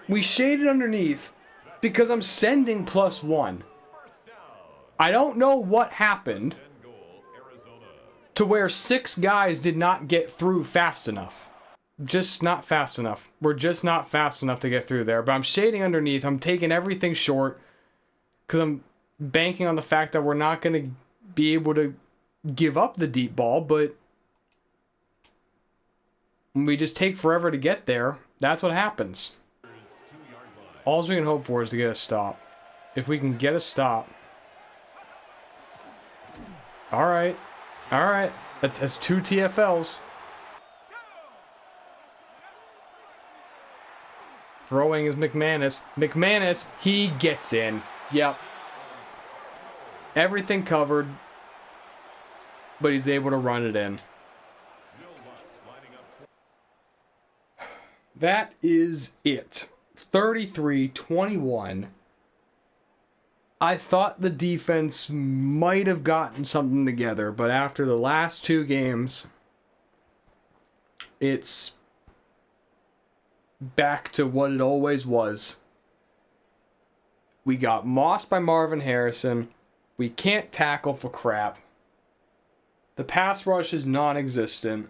We shaded underneath because I'm sending +1. I don't know what happened to where 6 guys did not get through fast enough. Just not fast enough. We're just not fast enough to get through there. But I'm shading underneath. I'm taking everything short because I'm banking on the fact that we're not going to be able to give up the deep ball, but we just take forever to get there. That's what happens. All we can hope for is to get a stop. If we can get a stop. All right. All right. That's 2 TFLs. Throwing is McManus. McManus, he gets in. Yep. Everything covered. But he's able to run it in. That is it. 33-21. I thought the defense might have gotten something together, but after the last 2 games, it's back to what it always was. We got mossed by Marvin Harrison. We can't tackle for crap. The pass rush is non-existent.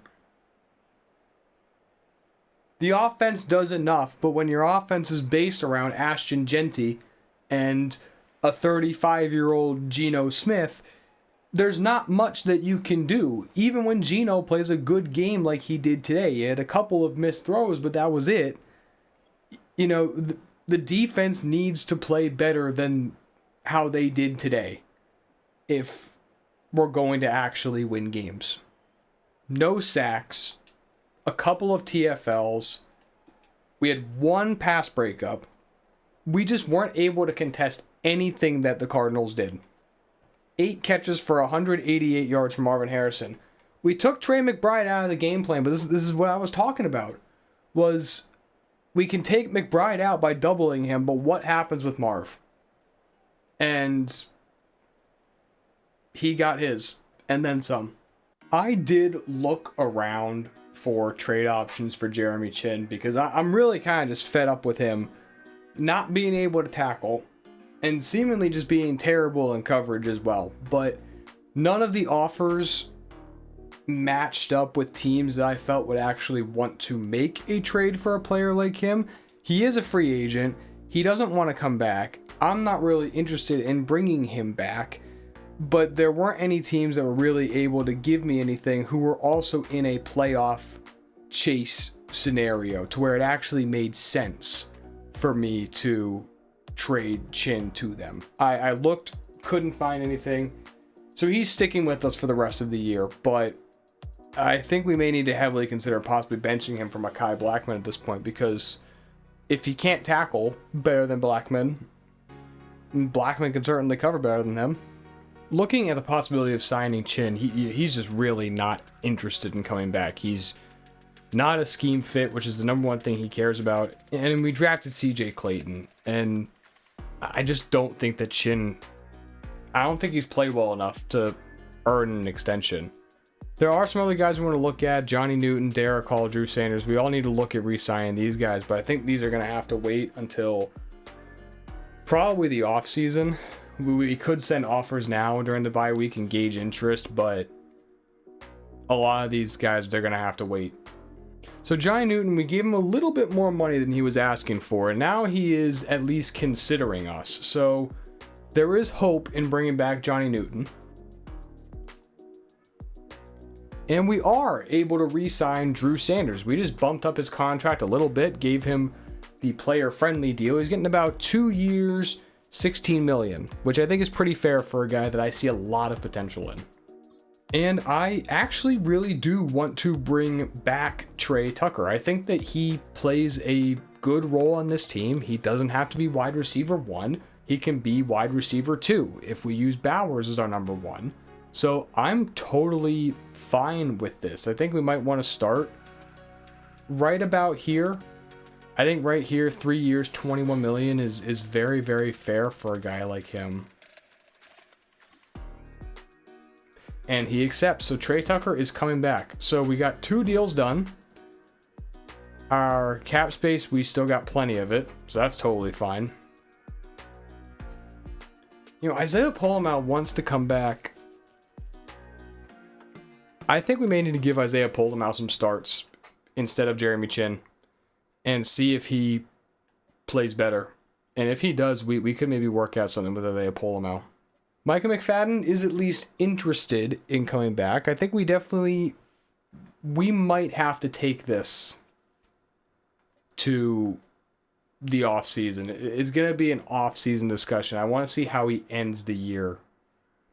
The offense does enough, but when your offense is based around Ashton Genty and a 35-year-old Geno Smith, there's not much that you can do. Even when Geno plays a good game like he did today, he had a couple of missed throws, but that was it. You know, the defense needs to play better than how they did today if we're going to actually win games. No sacks, a couple of TFLs. We had 1 pass breakup. We just weren't able to contest anything that the Cardinals did. 8 catches for 188 yards from Marvin Harrison. We took Trey McBride out of the game plan, but this is what I was talking about. Was we can take McBride out by doubling him, but what happens with Marv? And he got his, and then some. I did look around for trade options for Jeremy Chin because I'm really kind of just fed up with him not being able to tackle and seemingly just being terrible in coverage as well. But none of the offers matched up with teams that I felt would actually want to make a trade for a player like him. He is a free agent. He doesn't want to come back. I'm not really interested in bringing him back. But there weren't any teams that were really able to give me anything who were also in a playoff chase scenario to where it actually made sense for me to trade Chin to them. I looked, couldn't find anything. So he's sticking with us for the rest of the year, but I think we may need to heavily consider possibly benching him for Mekhi Blackman at this point, because if he can't tackle better than Blackman, Blackman can certainly cover better than him. Looking at the possibility of signing Chin, he's just really not interested in coming back. He's not a scheme fit, which is the number one thing he cares about. And we drafted CJ Clayton, and I just don't think that Chin, I don't think he's played well enough to earn an extension. There are some other guys we want to look at. Johnny Newton, Derek Hall, Drew Sanders. We all need to look at re-signing these guys, but I think these are going to have to wait until probably the offseason. We could send offers now during the bye week and gauge interest, but a lot of these guys, they're going to have to wait. So Johnny Newton, we gave him a little bit more money than he was asking for, and now he is at least considering us. So there is hope in bringing back Johnny Newton. And we are able to re-sign Drew Sanders. We just bumped up his contract a little bit, gave him the player-friendly deal. He's getting about 2 years, $16 million, which I think is pretty fair for a guy that I see a lot of potential in. And I actually really do want to bring back Trey Tucker. I think that he plays a good role on this team. He doesn't have to be wide receiver 1. He can be wide receiver 2 if we use Bowers as our number 1. So I'm totally fine with this. I think we might want to start right about here. I think right here, 3 years, $21 million is very, very fair for a guy like him. And he accepts. So Trey Tucker is coming back. So we got 2 deals done. Our cap space, we still got plenty of it, so that's totally fine. You know, Isaiah Pola-Mao wants to come back. I think we may need to give Isaiah Pola-Mao some starts instead of Jeremy Chin and see if he plays better. And if he does, we could maybe work out something with Isaiah Pola-Mao. Micah McFadden is at least interested in coming back. I think we might have to take this to the offseason. It's going to be an offseason discussion. I want to see how he ends the year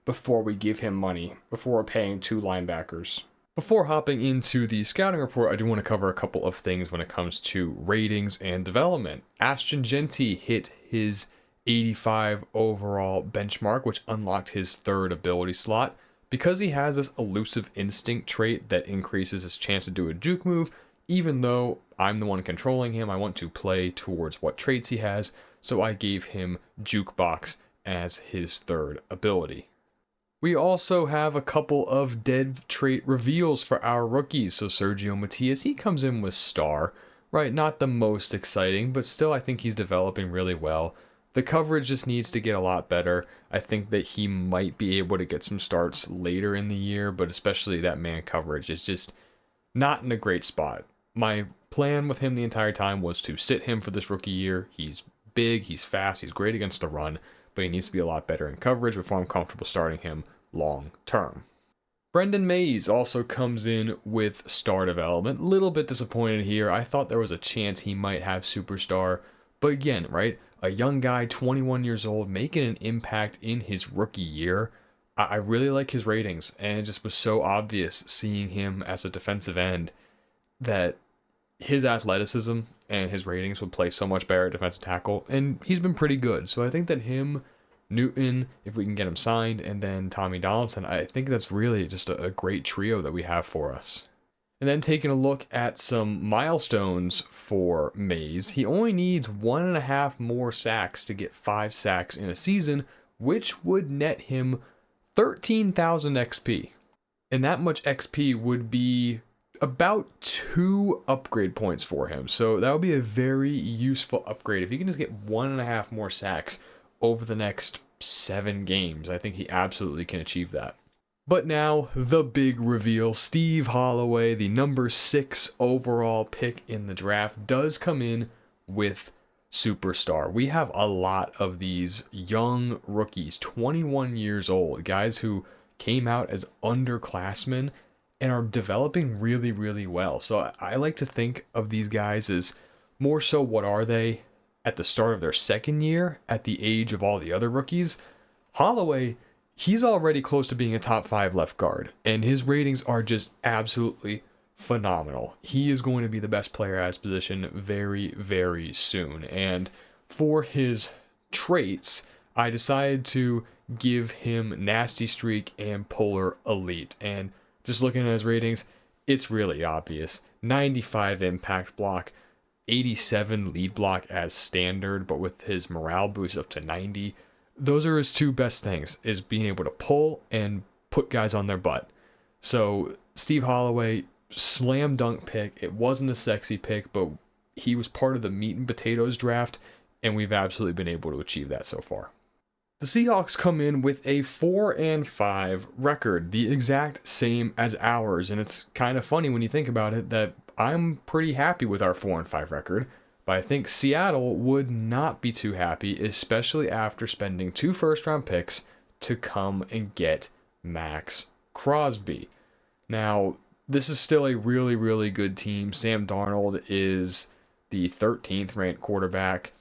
before we give him money, before we're paying 2 linebackers. Before hopping into the scouting report, I do want to cover a couple of things when it comes to ratings and development. Ashton Jeanty hit his 85 overall benchmark, which unlocked his 3rd ability slot. Because he has this elusive instinct trait that increases his chance to do a juke move, even though I'm the one controlling him, I want to play towards what traits he has, so I gave him Jukebox as his 3rd ability. We also have a couple of dev trait reveals for our rookies. So Sergio Matias, he comes in with star, right? Not the most exciting, but still I think he's developing really well. The coverage just needs to get a lot better. I think that he might be able to get some starts later in the year, but especially that man coverage is just not in a great spot. My plan with him the entire time was to sit him for this rookie year. He's big, he's fast, he's great against the run, but he needs to be a lot better in coverage before I'm comfortable starting him long term. Brendan Mays also comes in with star development. Little bit disappointed here. I thought there was a chance he might have superstar, but again, right? A young guy, 21 years old, making an impact in his rookie year. I really like his ratings, and it just was so obvious seeing him as a defensive end that his athleticism and his ratings would play so much better at defensive tackle, and he's been pretty good. So I think that him, Newton, if we can get him signed, and then Tommy Donaldson, I think that's really just a great trio that we have for us. And then taking a look at some milestones for Mays, he only needs 1.5 more sacks to get 5 sacks in a season, which would net him 13,000 XP. And that much XP would be about 2 upgrade points for him. So that would be a very useful upgrade. If he can just get 1.5 more sacks over the next 7 games, I think he absolutely can achieve that. But now, the big reveal. Steve Holloway, the number 6 overall pick in the draft, does come in with superstar. We have a lot of these young rookies, 21 years old, guys who came out as underclassmen and are developing really, really well. So I like to think of these guys as more so what are they at the start of their 2nd year at the age of all the other rookies. Holloway, he's already close to being a top 5 left guard, and his ratings are just absolutely phenomenal. He is going to be the best player at his position very, very soon. And for his traits, I decided to give him Nasty Streak and Polar Elite. And just looking at his ratings, it's really obvious. 95 impact block, 87 lead block as standard, but with his morale boost up to 90. Those are his 2 best things, is being able to pull and put guys on their butt. So Steve Holloway, slam dunk pick. It wasn't a sexy pick, but he was part of the meat and potatoes draft, and we've absolutely been able to achieve that so far. The Seahawks come in with a 4-5 record, the exact same as ours, and it's kind of funny when you think about it that I'm pretty happy with our 4-5 record, but I think Seattle would not be too happy, especially after spending 2 first-round picks to come and get Max Crosby. Now, this is still a really, really good team. Sam Darnold is the 13th ranked quarterback.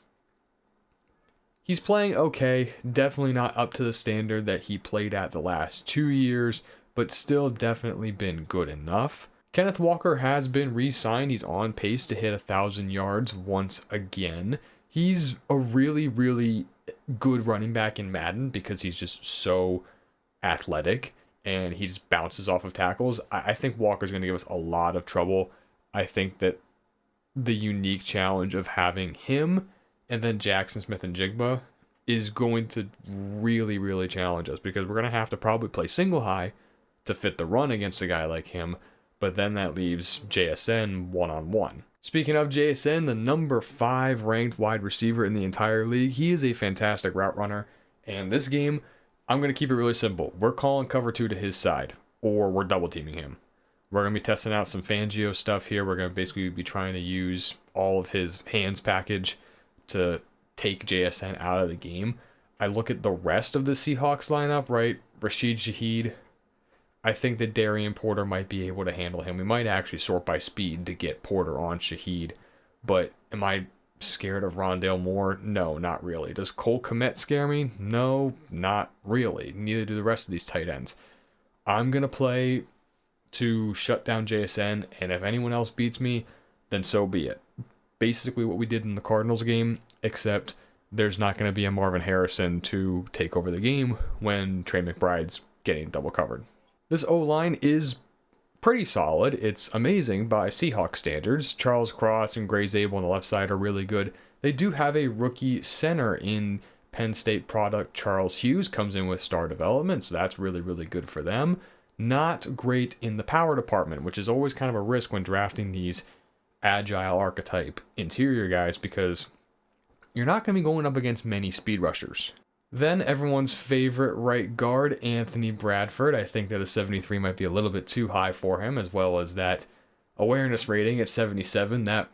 He's playing okay, definitely not up to the standard that he played at the last 2 years, but still definitely been good enough. Kenneth Walker has been re-signed. He's on pace to hit 1,000 yards once again. He's a really, really good running back in Madden because he's just so athletic and he just bounces off of tackles. I think Walker's going to give us a lot of trouble. I think that the unique challenge of having him and then Jackson Smith and Jigba is going to really, really challenge us because we're going to have to probably play single high to fit the run against a guy like him, but then that leaves JSN one-on-one. Speaking of JSN, the number 5 ranked wide receiver in the entire league, he is a fantastic route runner. And this game, I'm going to keep it really simple. We're calling cover 2 to his side, or we're double teaming him. We're going to be testing out some Fangio stuff here. We're going to basically be trying to use all of his hands package to take JSN out of the game. I look at the rest of the Seahawks lineup, right? Rashid Shaheed. I think that Darian Porter might be able to handle him. We might actually sort by speed to get Porter on Shaheed. But am I scared of Rondale Moore? No, not really. Does Cole Kmet scare me? No, not really. Neither do the rest of these tight ends. I'm going to play to shut down JSN, and if anyone else beats me, then so be it. Basically what we did in the Cardinals game, except there's not going to be a Marvin Harrison to take over the game when Trey McBride's getting double covered. This O-line is pretty solid. It's amazing by Seahawks standards. Charles Cross and Gray Zabel on the left side are really good. They do have a rookie center in Penn State product. Charles Hughes comes in with star development, so that's really, really good for them. Not great in the power department, which is always kind of a risk when drafting these agile archetype interior guys because you're not going to be going up against many speed rushers. Then everyone's favorite right guard, Anthony Bradford. I think that a 73 might be a little bit too high for him, as well as that awareness rating at 77. That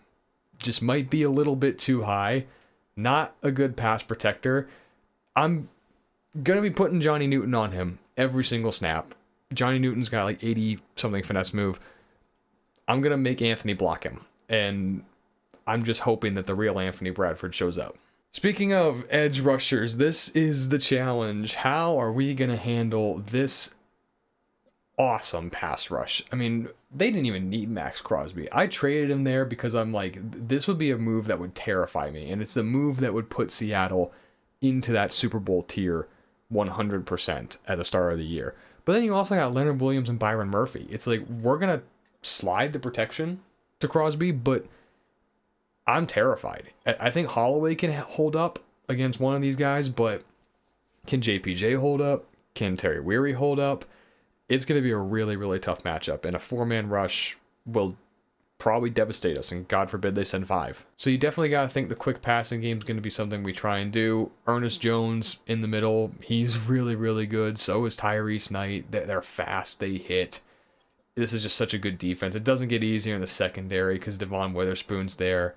just might be a little bit too high. Not a good pass protector. I'm going to be putting Johnny Newton on him every single snap. Johnny Newton's got like 80-something finesse move. I'm going to make Anthony block him. And I'm just hoping that the real Anthony Bradford shows up. Speaking of edge rushers, this is the challenge. How are we going to handle this awesome pass rush? I mean, they didn't even need Max Crosby. I traded him there because I'm like, this would be a move that would terrify me. And it's a move that would put Seattle into that Super Bowl tier 100% at the start of the year. But then you also got Leonard Williams and Byron Murphy. It's like, we're going to slide the protection to Crosby, but I'm terrified. I think Holloway can hold up against one of these guys, but can JPJ hold up? Can Terry Weary hold up? It's going to be a really, really tough matchup, and a 4-man rush will probably devastate us, and God forbid they send 5. So you definitely got to think the quick passing game is going to be something we try and do. Ernest Jones in the middle, he's really, really good. So is Tyrese Knight. They're fast, they hit. This is just such a good defense. It doesn't get easier in the secondary because Devon Witherspoon's there.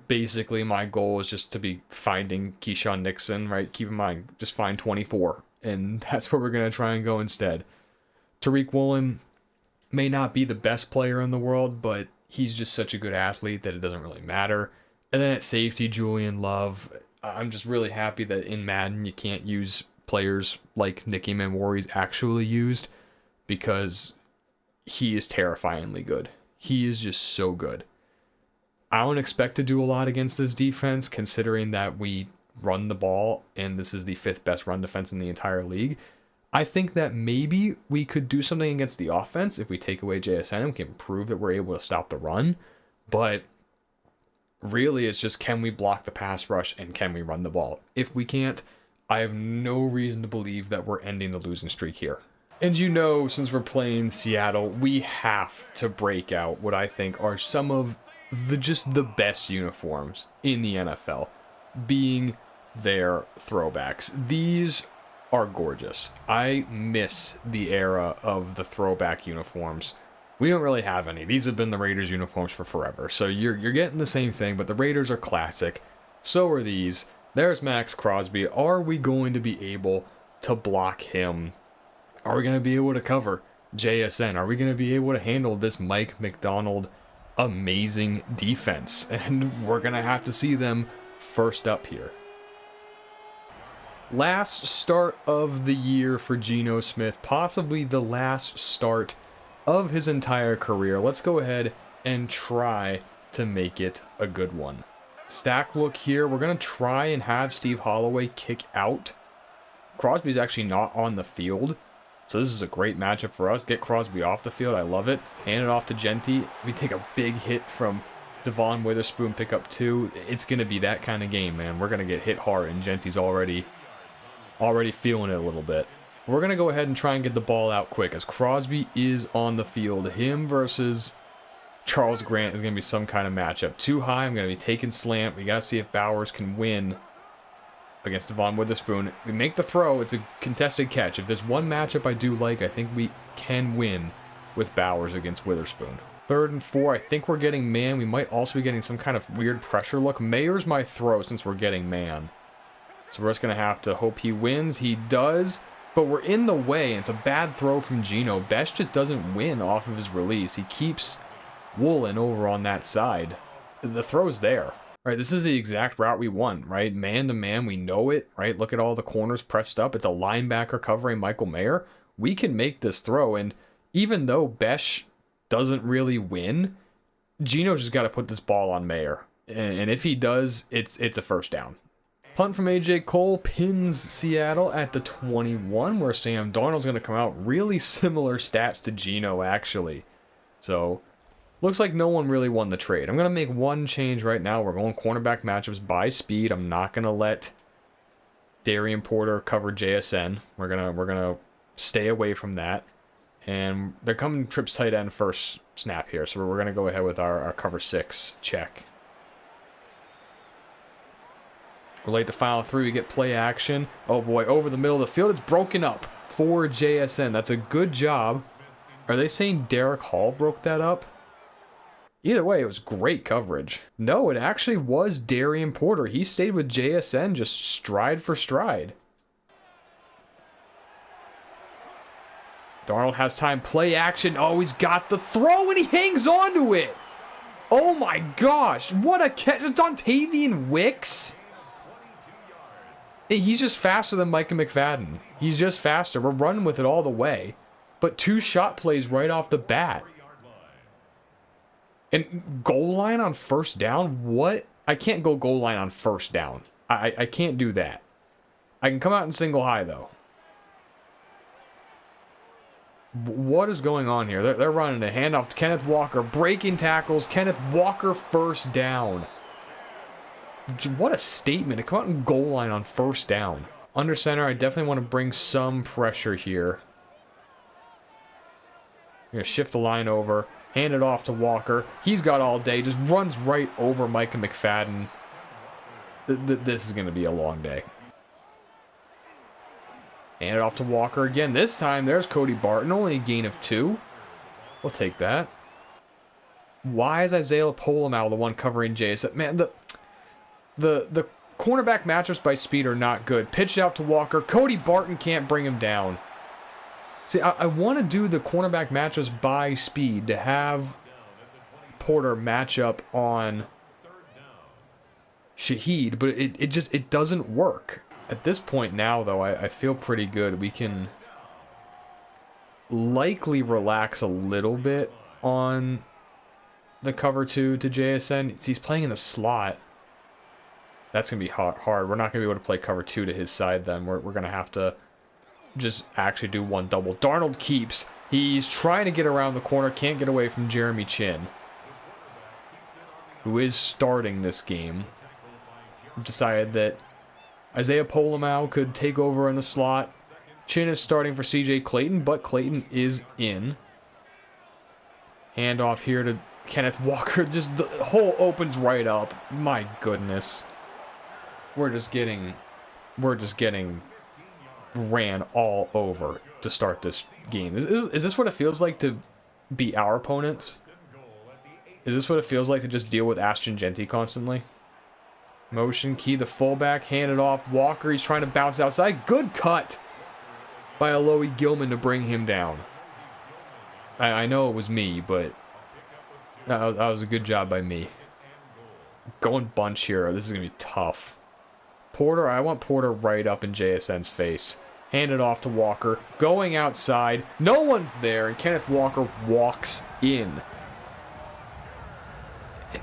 Basically, my goal is just to be finding Keyshawn Nixon, right? Keep in mind, just find 24, and that's where we're going to try and go instead. Tariq Woolen may not be the best player in the world, but he's just such a good athlete that it doesn't really matter. And then at safety, Julian Love. I'm just really happy that in Madden you can't use players like Nicky Manwari's actually used because he is terrifyingly good. He is just so good. I don't expect to do a lot against this defense, considering that we run the ball, and this is the 5th best run defense in the entire league. I think that maybe we could do something against the offense if we take away JSN and we can prove that we're able to stop the run. But really, it's just, can we block the pass rush and can we run the ball? If we can't, I have no reason to believe that we're ending the losing streak here. And you know, since we're playing Seattle, we have to break out what I think are some of the best uniforms in the NFL, being their throwbacks. These are gorgeous. I miss the era of the throwback uniforms. We don't really have any. These have been the Raiders uniforms for forever. So you're getting the same thing, but the Raiders are classic. So are these. There's Max Crosby. Are we going to be able to block him? Are we going to be able to cover JSN? Are we going to be able to handle this Mike McDonald amazing defense? And we're going to have to see them first up here. Last start of the year for Geno Smith, possibly the last start of his entire career. Let's go ahead and try to make it a good one. Stack look here. We're going to try and have Steve Holloway kick out. Crosby's actually not on the field, so this is a great matchup for us. Get Crosby off the field. I love it. Hand it off to Genty. We take a big hit from Devon Witherspoon, pick up 2. It's going to be that kind of game, man. We're going to get hit hard, and Genty's already feeling it a little bit. We're going to go ahead and try and get the ball out quick as Crosby is on the field. Him versus Charles Grant is going to be some kind of matchup. Too high, I'm going to be taking slant. We got to see if Bowers can win against Devon Witherspoon. We make the throw. It's a contested catch. If there's one matchup I do like, I think we can win with Bowers against Witherspoon. 3rd and 4, I think we're getting man. We might also be getting some kind of weird pressure look. Mayer's my throw since we're getting man. So we're just going to have to hope he wins. He does, but we're in the way, and it's a bad throw from Gino. Besh just doesn't win off of his release. He keeps Woolen over on that side. The throw's there. All right, this is the exact route we want, right? Man to man, we know it, right? Look at all the corners pressed up. It's a linebacker covering Michael Mayer. We can make this throw, and even though Besh doesn't really win, Gino's just got to put this ball on Mayer. And if he does, it's a first down. Punt from A.J. Cole pins Seattle at the 21, where Sam Darnold's going to come out. Really similar stats to Gino, actually. So, looks like no one really won the trade. I'm going to make one change right now. We're going cornerback matchups by speed. I'm not going to let Darian Porter cover JSN. We're gonna stay away from that. And they're coming trips tight end first snap here, so we're going to go ahead with our cover 6 check. We're late to final 3, we get play action. Oh boy, over the middle of the field, it's broken up for JSN. That's a good job. Are they saying Derek Hall broke that up? Either way, it was great coverage. No, it actually was Darian Porter. He stayed with JSN just stride for stride. Darnold has time, play action. Oh, he's got the throw and he hangs on to it. Oh my gosh, what a catch. Dontavian Wicks. He's just faster than Micah McFadden. He's just faster. We're running with it all the way. But 2 shot plays right off the bat. And goal line on first down? What? I can't go goal line on first down. I can't do that. I can come out in single high, though. What is going on here? They're running a handoff to Kenneth Walker. Breaking tackles. Kenneth Walker first down. What a statement. To come out and goal line on first down. Under center, I definitely want to bring some pressure here. I'm going to shift the line over. Hand it off to Walker. He's got all day. Just runs right over Micah McFadden. This is going to be a long day. Hand it off to Walker again. This time, there's Cody Barton. Only a gain of 2. We'll take that. Why is Isaiah Polamau the one covering Jason? Man, the cornerback matchups by speed are not good. Pitched out to Walker. Cody Barton can't bring him down. See, I want to do the cornerback matchups by speed to have Porter match up on Shaheed, but it doesn't work. At this point now, though, I feel pretty good. We can likely relax a little bit on the cover 2 to JSN. He's playing in the slot. That's going to be hard. We're not going to be able to play cover 2 to his side then. We're going to have to just actually do one double. Darnold keeps. He's trying to get around the corner. Can't get away from Jeremy Chin, who is starting this game. Decided that Isaiah Polamau could take over in the slot. Chin is starting for CJ Clayton, but Clayton is in. Handoff here to Kenneth Walker. Just the hole opens right up. My goodness. We're just getting ran all over to start this game. Is this what it feels like to be our opponents? Is this what it feels like to just deal with Ashton Genty constantly? Motion key, the fullback, handed off. Walker, he's trying to bounce outside. Good cut by Alohi Gilman to bring him down. I know it was me, but that was a good job by me. Going bunch here. This is going to be tough. Porter, I want Porter right up in JSN's face. Hand it off to Walker. Going outside. No one's there, and Kenneth Walker walks in.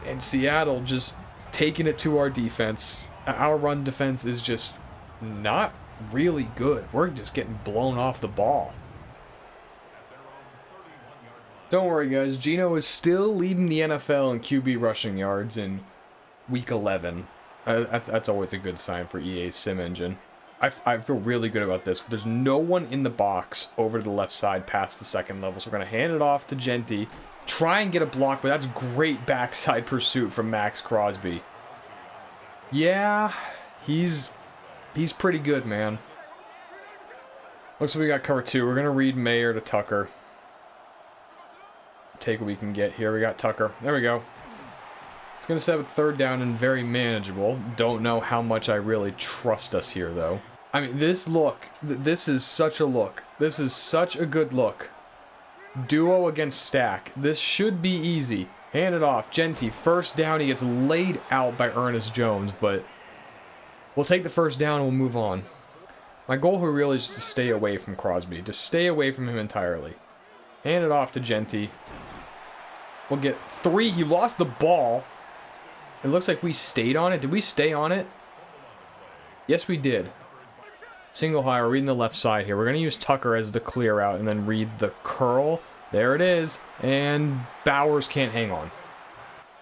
And Seattle just taking it to our defense. Our run defense is just not really good. We're just getting blown off the ball. Don't worry, guys. Gino is still leading the NFL in QB rushing yards in Week 11. That's always a good sign for EA's sim engine. I feel really good about this. There's no one in the box over to the left side past the second level, so we're going to hand it off to Genty. Try and get a block, but that's great backside pursuit from Max Crosby. Yeah, he's pretty good, man. Looks like we got cover 2. We're going to read Mayer to Tucker. Take what we can get here. We got Tucker. There we go. It's going to set up third down and very manageable. Don't know how much I really trust us here, though. I mean, this look. This is such a look. This is such a good look. Duo against stack. This should be easy. Hand it off. Genty, first down. He gets laid out by Ernest Jones, but we'll take the first down and we'll move on. My goal here really is just to stay away from Crosby. Just stay away from him entirely. Hand it off to Genty. We'll get 3. He lost the ball. It looks like we stayed on it. Did we stay on it? Yes, we did. Single high. We're reading the left side here. We're going to use Tucker as the clear out and then read the curl. There it is. And Bowers can't hang on.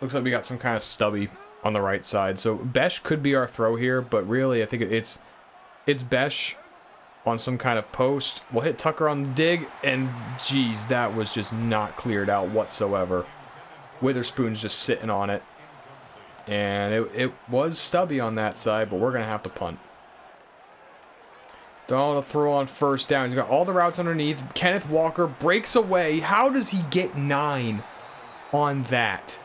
Looks like we got some kind of stubby on the right side. So Besh could be our throw here, but really I think it's Besh on some kind of post. We'll hit Tucker on the dig, and geez, that was just not cleared out whatsoever. Witherspoon's just sitting on it. And it was stubby on that side, but we're going to have to punt. Donald to throw on first down. He's got all the routes underneath. Kenneth Walker breaks away. How does he get 9 on that?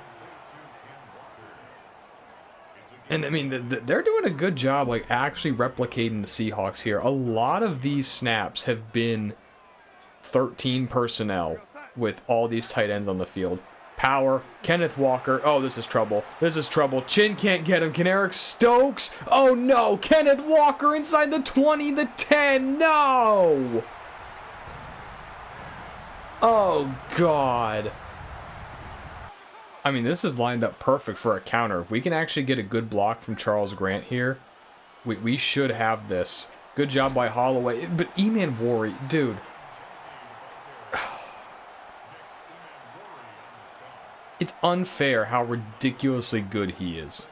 And, I mean, they're doing a good job, like, actually replicating the Seahawks here. A lot of these snaps have been 13 personnel with all these tight ends on the field. Power, Kenneth Walker. Oh, this is trouble. This is trouble. Chin can't get him. Can Eric Stokes? Oh, no. Kenneth Walker inside the 20, the 10. No! Oh, God. I mean, this is lined up perfect for a counter. If we can actually get a good block from Charles Grant here, we should have this. Good job by Holloway. But E-Man Worry, dude. It's unfair how ridiculously good he is.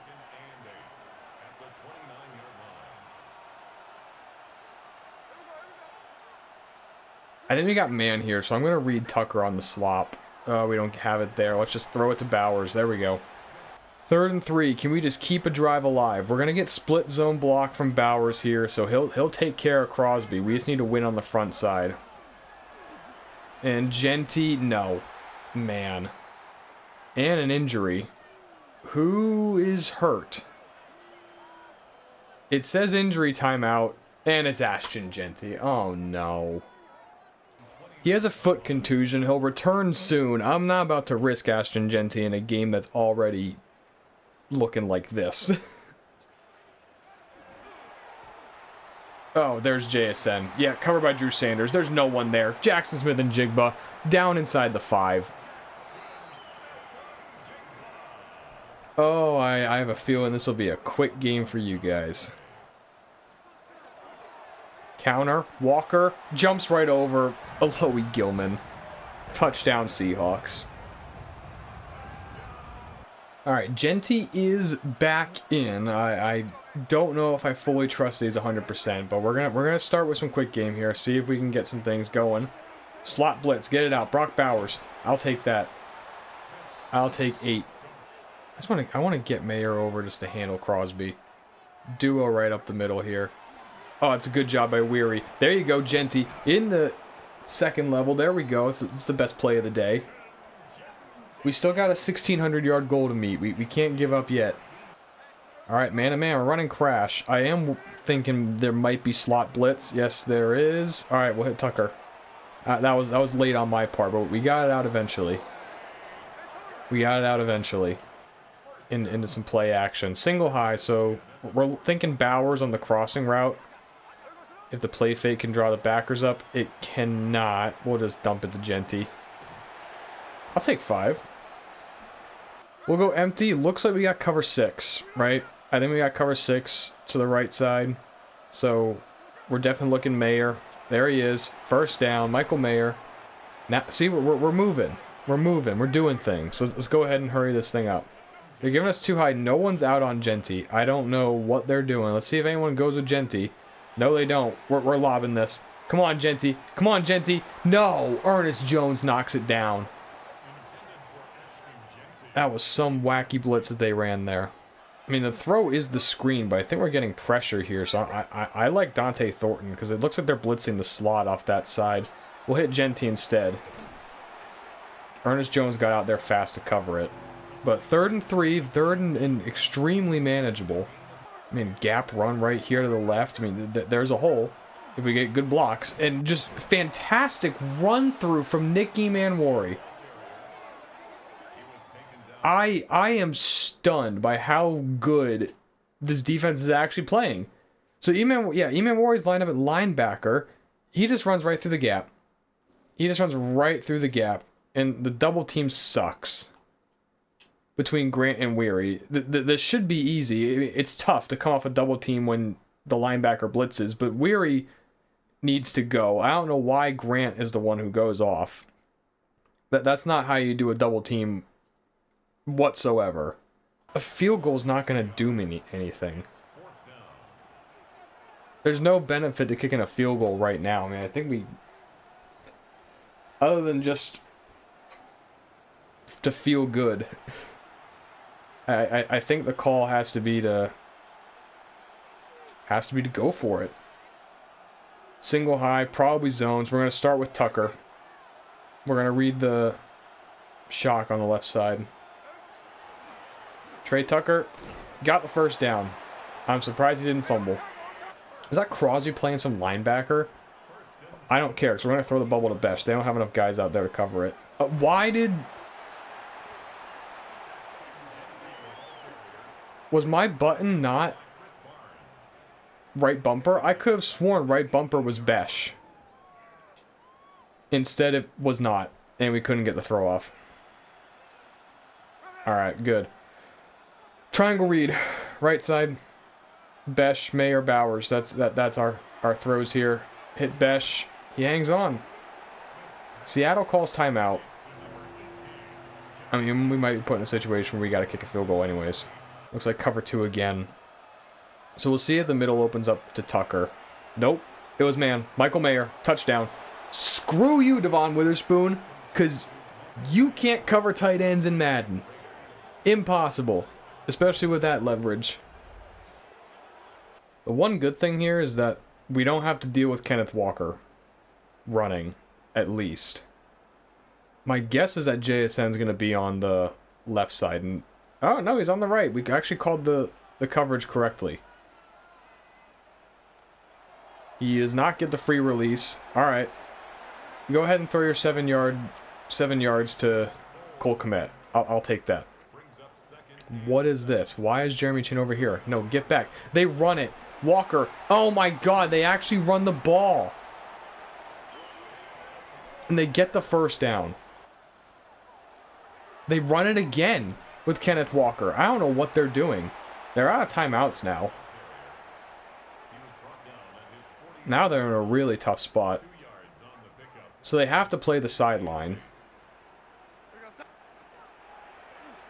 I think we got man here, so I'm going to read Tucker on the slop. We don't have it there. Let's just throw it to Bowers. There we go. 3rd and 3. Can we just keep a drive alive? We're going to get split zone block from Bowers here, so he'll take care of Crosby. We just need to win on the front side. And Genty, no. Man. And an injury. Who is hurt? It says injury timeout, and it's Ashton Genty. Oh, no. He has a foot contusion. He'll return soon. I'm not about to risk Ashton Genty in a game that's already looking like this. Oh, there's JSN. Yeah, covered by Drew Sanders. There's no one there. Jackson Smith and Jigba down inside the 5. Oh, I have a feeling this will be a quick game for you guys. Counter. Walker jumps right over Alohi Gilman. Touchdown Seahawks. Alright, Genty is back in. I don't know if I fully trust these 100%, but we're gonna start with some quick game here. See if we can get some things going. Slot blitz. Get it out. Brock Bowers. I'll take that. I'll take 8. I want to get Mayer over just to handle Crosby. Duo right up the middle here. Oh, it's a good job by Weary. There you go, Genty. In the second level. There we go. It's the best play of the day. We still got a 1,600-yard goal to meet. We can't give up yet. All right, man-to-man. We're running crash. I am thinking there might be slot blitz. Yes, there is. All right, we'll hit Tucker. That was late on my part, but we got it out eventually. Into some play action. Single high, so we're thinking Bowers on the crossing route. If the play fake can draw the backers up, it cannot. We'll just dump it to Genty. I'll take 5. We'll go empty. Looks like we got cover 6, right? I think we got cover 6 to the right side. So we're definitely looking Mayer. There he is. First down, Michael Mayer. Now, see, we're moving. We're moving. We're doing things. So let's go ahead and hurry this thing up. They're giving us too high. No one's out on Genty. I don't know what they're doing. Let's see if anyone goes with Genty. No, they don't. We're lobbing this. Come on, Genty. Come on, Genty. No! Ernest Jones knocks it down. That was some wacky blitz that they ran there. I mean, the throw is the screen, but I think we're getting pressure here, so I like Dante Thornton, because it looks like they're blitzing the slot off that side. We'll hit Genty instead. Ernest Jones got out there fast to cover it. But 3rd and 3, 3rd and extremely manageable. I mean, gap run right here to the left. I mean, there's a hole if we get good blocks. And just fantastic run through from Nick Emanwari. I am stunned by how good this defense is actually playing. So Emanwari's lined up at linebacker. He just runs right through the gap. He just runs right through the gap. And the double team sucks between Grant and Weary. This should be easy. It's tough to come off a double team when the linebacker blitzes, but Weary needs to go. I don't know why Grant is the one who goes off. That's not how you do a double team whatsoever. A field goal is not going to do me anything. There's no benefit to kicking a field goal right now. I mean, I think we... Other than just to feel good. I think the call has to be to go for it. Single high, probably zones. We're going to start with Tucker. We're going to read the shock on the left side. Trey Tucker got the first down. I'm surprised he didn't fumble. Is that Crosby playing some linebacker? I don't care, because we're going to throw the bubble to Besh. They don't have enough guys out there to cover it. Why did... Was my button not right bumper? I could have sworn right bumper was Besh. Instead it was not. And we couldn't get the throw off. Alright, good. Triangle read. Right side. Besh, Mayer, Bowers. That's our throws here. Hit Besh. He hangs on. Seattle calls timeout. I mean, we might be put in a situation where we got to kick a field goal anyways. Looks like cover 2 again. So we'll see if the middle opens up to Tucker. Nope. It was man. Michael Mayer. Touchdown. Screw you, Devon Witherspoon. Because you can't cover tight ends in Madden. Impossible. Especially with that leverage. The one good thing here is that we don't have to deal with Kenneth Walker running, at least. My guess is that JSN's going to be on the left side. And oh, no, he's on the right. We actually called the coverage correctly. He does not get the free release. All right. Go ahead and throw your 7 yards to Cole Kmet. I'll take that. What is this? Why is Jeremy Chin over here? No, get back. They run it. Walker. Oh my God, they actually run the ball. And they get the first down. They run it again with Kenneth Walker. I don't know what they're doing. They're out of timeouts now. Now they're in a really tough spot. So they have to play the sideline.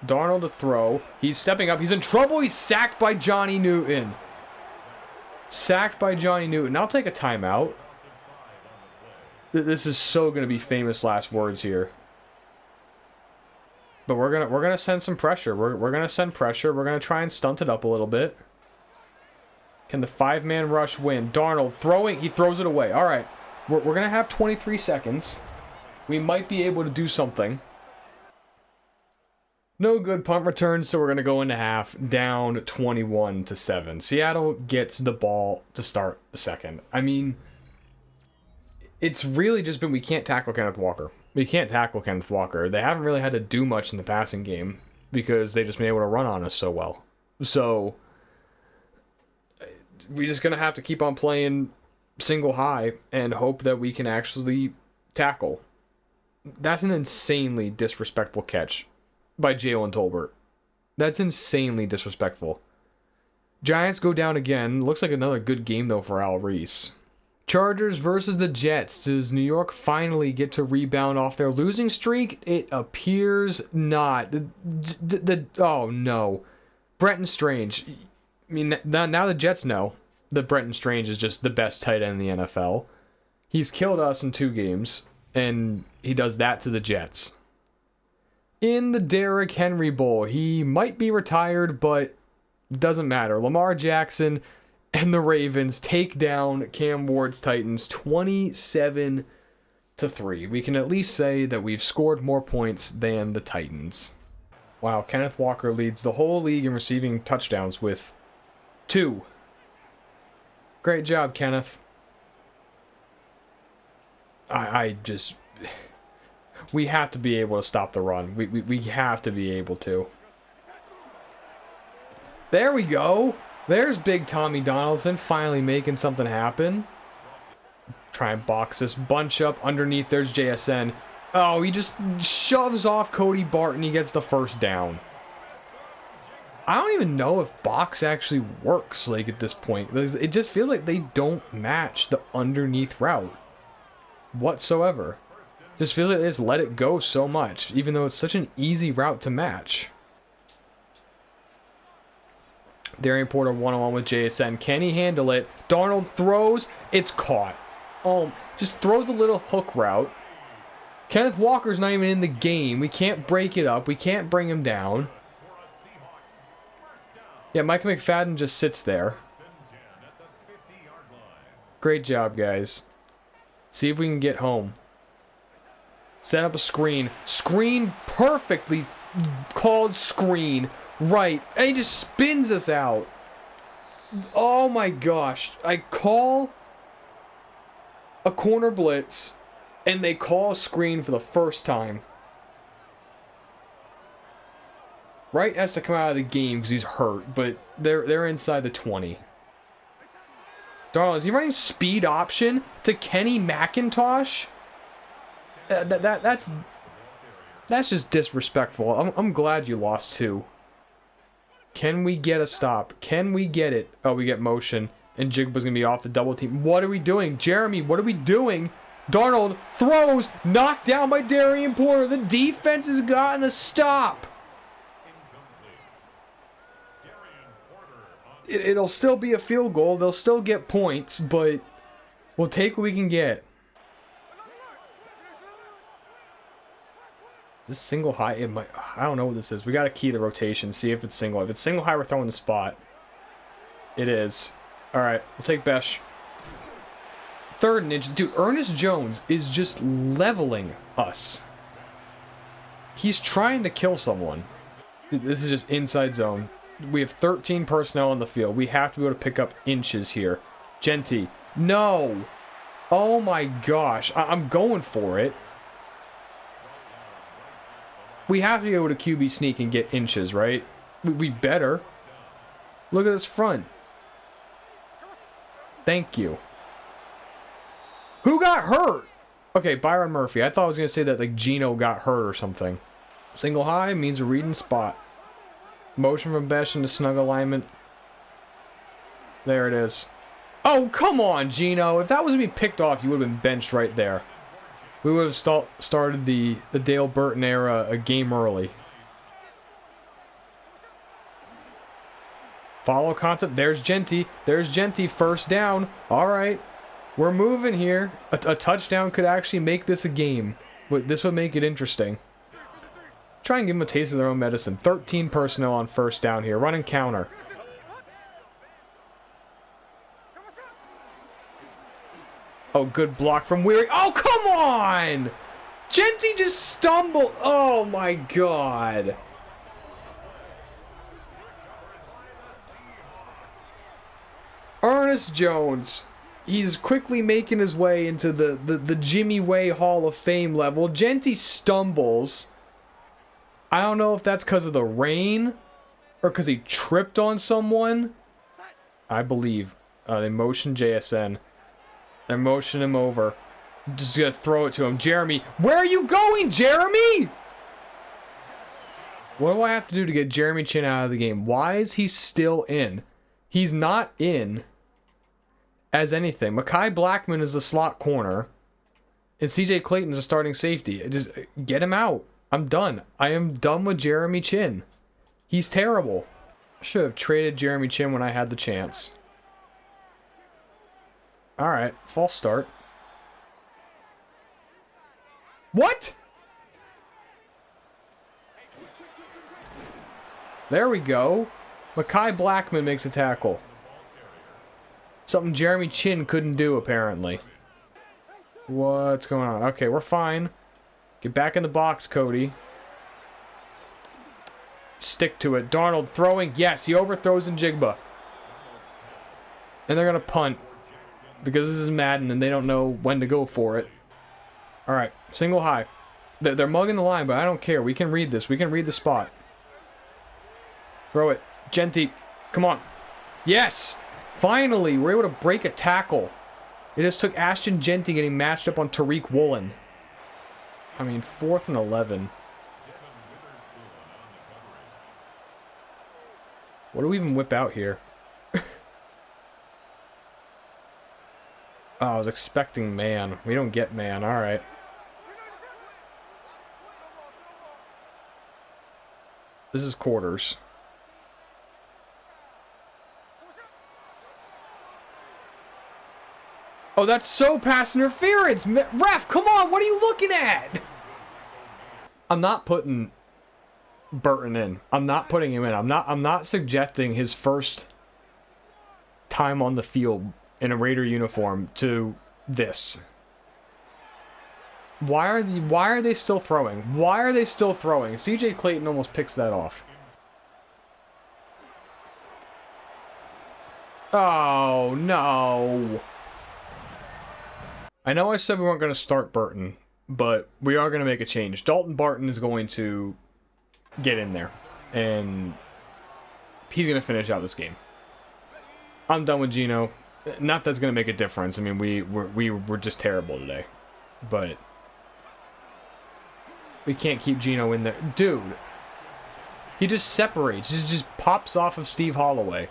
Darnold to throw. He's stepping up. He's in trouble. He's sacked by Johnny Newton. Sacked by Johnny Newton. I'll take a timeout. This is so going to be famous last words here. But we're gonna send some pressure. We're gonna send pressure. We're gonna try and stunt it up a little bit. Can the 5-man rush win? Darnold throwing. He throws it away. All right. We're gonna have 23 seconds. We might be able to do something. No good punt return, so we're going to go into half down 21-7. Seattle gets the ball to start the second. I mean, it's really just been we can't tackle Kenneth Walker. We can't tackle Kenneth Walker. They haven't really had to do much in the passing game because they've just been able to run on us so well. So, we're just going to have to keep on playing single high and hope that we can actually tackle. That's an insanely disrespectful catch by Jalen Tolbert. That's insanely disrespectful. Giants go down again. Looks like another good game, though, for Al Reese. Chargers versus the Jets. Does New York finally get to rebound off their losing streak? It appears not. Oh, no. Brenton Strange. I mean, now the Jets know. that Brenton Strange is just the best tight end in the NFL. He's killed us in 2 games, and he does that to the Jets. In the Derrick Henry Bowl, he might be retired, but doesn't matter. Lamar Jackson and the Ravens take down Cam Ward's Titans 27-3. We can at least say that we've scored more points than the Titans. Wow, Kenneth Walker leads the whole league in receiving touchdowns with 2. Great job, Kenneth. I just... We have to be able to stop the run. We have to be able to. There we go. There's big Tommy Donaldson finally making something happen. Try and box this bunch up. Underneath, there's JSN. Oh, he just shoves off Cody Barton. He gets the first down. I don't even know if box actually works, like, at this point. It just feels like they don't match the underneath route whatsoever. Just feels like they just let it go so much, even though it's such an easy route to match. Darian Porter one-on-one with JSN. Can he handle it? Darnold throws. It's caught. Just throws a little hook route. Kenneth Walker's not even in the game. We can't break it up. We can't bring him down. Yeah, Mike McFadden just sits there. Great job, guys. See if we can get home. Set up a screen. Screen, perfectly called screen. Right. And he just spins us out. Oh my gosh. I call a corner blitz and they call a screen for the first time. Wright has to come out of the game because he's hurt, but they're inside the 20. Darnold, is he running speed option to Kenny McIntosh? That's just disrespectful. I'm glad you lost 2. Can we get a stop? Can we get it? Oh, we get motion. And Jigba's going to be off the double team. What are we doing? Jeremy, what are we doing? Darnold throws. Knocked down by Darian Porter. The defense has gotten a stop. It'll still be a field goal. They'll still get points, but we'll take what we can get. Is this single high? It might. I don't know what this is. We got to key the rotation. See if it's single. If it's single high, we're throwing the spot. It is. All right, we'll take Besh. 3rd and inch. Dude, Ernest Jones is just leveling us. He's trying to kill someone. This is just inside zone. We have 13 personnel on the field. We have to be able to pick up inches here. Genty. No. Oh my gosh. I'm going for it. We have to be able to QB sneak and get inches, right? We better. Look at this front. Thank you. Who got hurt? Okay, Byron Murphy. I thought I was going to say that like Gino got hurt or something. Single high means a reading spot. Motion from Besh into snug alignment. There it is. Oh, come on, Gino. If that was going to be picked off, you would have been benched right there. We would have started the Dale Burton era a game early. Follow concept. There's Genty. There's Genty. First down. All right. We're moving here. A touchdown could actually make this a game. But this would make it interesting. Try and give them a taste of their own medicine. 13 personnel on first down here. Run and counter. Oh, good block from Weary. Oh, come on! Genty just stumbled. Oh, my God. Ernest Jones. He's quickly making his way into the Jimmy Way Hall of Fame level. Genty stumbles. I don't know if that's because of the rain or because he tripped on someone. I believe. They motion JSN. They're motioning him over. Just gonna throw it to him. Jeremy, where are you going, Jeremy? What do I have to do to get Jeremy Chin out of the game? Why is he still in? He's not in as anything. Mekhi Blackman is a slot corner. And CJ Clayton is a starting safety. Just get him out. I'm done. I am done with Jeremy Chin. He's terrible. I should have traded Jeremy Chin when I had the chance. All right, false start. What? There we go. Mekhi Blackman makes a tackle. Something Jeremy Chin couldn't do, apparently. What's going on? Okay, we're fine. Get back in the box, Cody. Stick to it. Darnold throwing. Yes, he overthrows Njigba. And they're going to punt. Because this is Madden and they don't know when to go for it. Alright, single high. They're mugging the line, but I don't care. We can read this. We can read the spot. Throw it. Genty. Come on. Yes! Finally, we're able to break a tackle. It just took Ashton Genty getting matched up on Tariq Woolen. I mean, 4th and 11. What do we even whip out here? Oh, I was expecting man. We don't get man. All right. This is quarters. Oh, that's so pass interference. Ref, come on. What are you looking at? I'm not putting Burton in. I'm not putting him in. I'm not suggesting his first time on the field in a Raider uniform to this. Why are they still throwing? Why are they still throwing? CJ Clayton almost picks that off. Oh, no. I know I said we weren't going to start Burton, but we are going to make a change. Dalton Barton is going to get in there, and he's going to finish out this game. I'm done with Geno. Not that's going to make a difference. I mean, we were just terrible today, but we can't keep Geno in there. Dude, he just separates. He just pops off of Steve Holloway.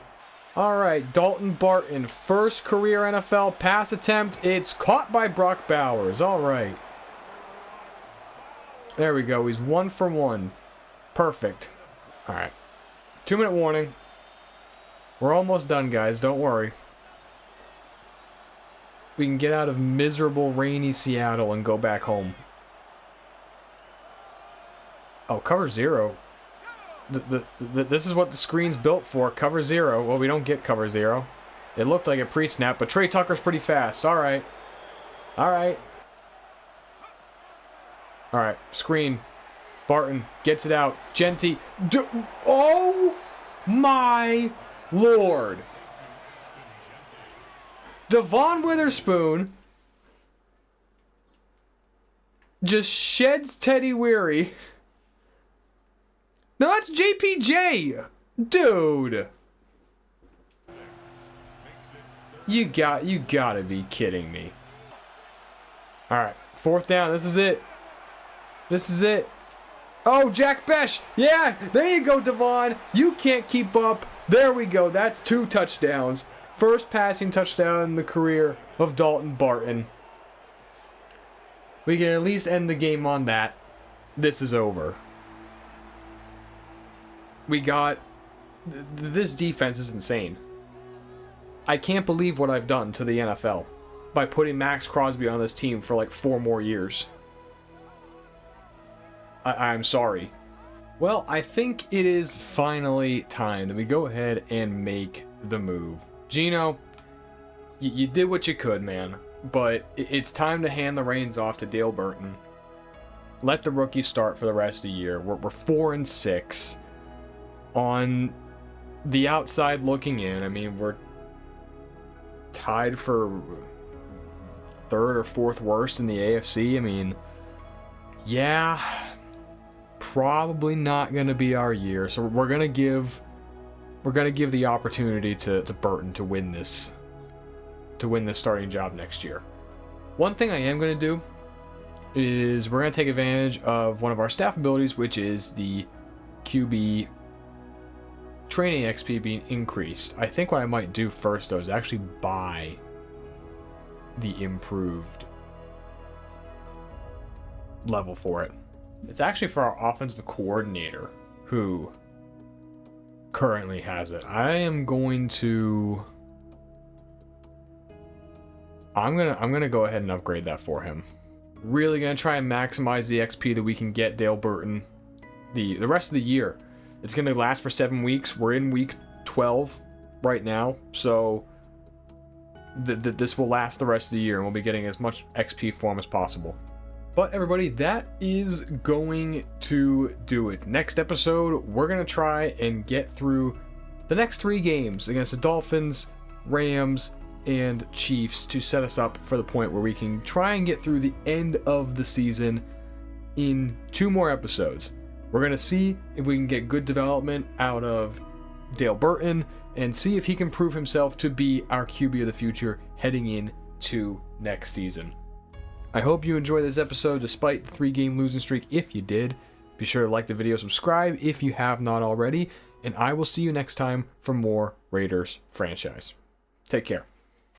All right, Dalton Barton, first career NFL pass attempt. It's caught by Brock Bowers. All right. There we go. He's 1 for 1. Perfect. All right. 2-minute warning. We're almost done, guys. Don't worry. We can get out of miserable, rainy Seattle and go back home. Oh, cover 0. This is what the screen's built for. Cover 0. Well, we don't get cover 0. It looked like a pre-snap, but Trey Tucker's pretty fast. All right. All right. All right. Screen. Barton gets it out. Genty. Oh my Lord. Devon Witherspoon just sheds Teddy Weary. No, that's JPJ! Dude! You gotta be kidding me. Alright, 4th down, this is it. This is it. Oh, Jack Besh! Yeah, there you go, Devon! You can't keep up. There we go, that's 2 touchdowns. First passing touchdown in the career of Dalton Barton. We can at least end the game on that. This is over. We got... This defense is insane. I can't believe what I've done to the NFL by putting Max Crosby on this team for like 4 more years. I'm sorry. Well, I think it is finally time that we go ahead and make the move. Geno, you did what you could, man. But it's time to hand the reins off to Dale Burton. Let the rookie start for the rest of the year. We're 4-6. On the outside looking in, I mean, we're tied for 3rd or 4th worst in the AFC. I mean, yeah, probably not going to be our year. So we're going to give the opportunity to Burton to win this starting job next year. One thing I am going to do is we're going to take advantage of one of our staff abilities, which is the QB training XP being increased. I think what I might do first, though, is actually buy the improved level for it. It's actually for our offensive coordinator, who currently has it. I am going to I'm gonna go ahead and upgrade that for him. Really gonna try and maximize the XP that we can get Dale Burton the rest of the year. It's gonna last for 7 weeks. We're in week 12 right now, so this will last the rest of the year, and we'll be getting as much XP for him as possible. But everybody, that is going to do it. Next episode, we're going to try and get through the next 3 games against the Dolphins, Rams, and Chiefs to set us up for the point where we can try and get through the end of the season in 2 more episodes. We're going to see if we can get good development out of Dale Burton and see if he can prove himself to be our QB of the future heading into next season. I hope you enjoyed this episode despite the 3-game losing streak. If you did, be sure to like the video, subscribe if you have not already, and I will see you next time for more Raiders franchise. Take care.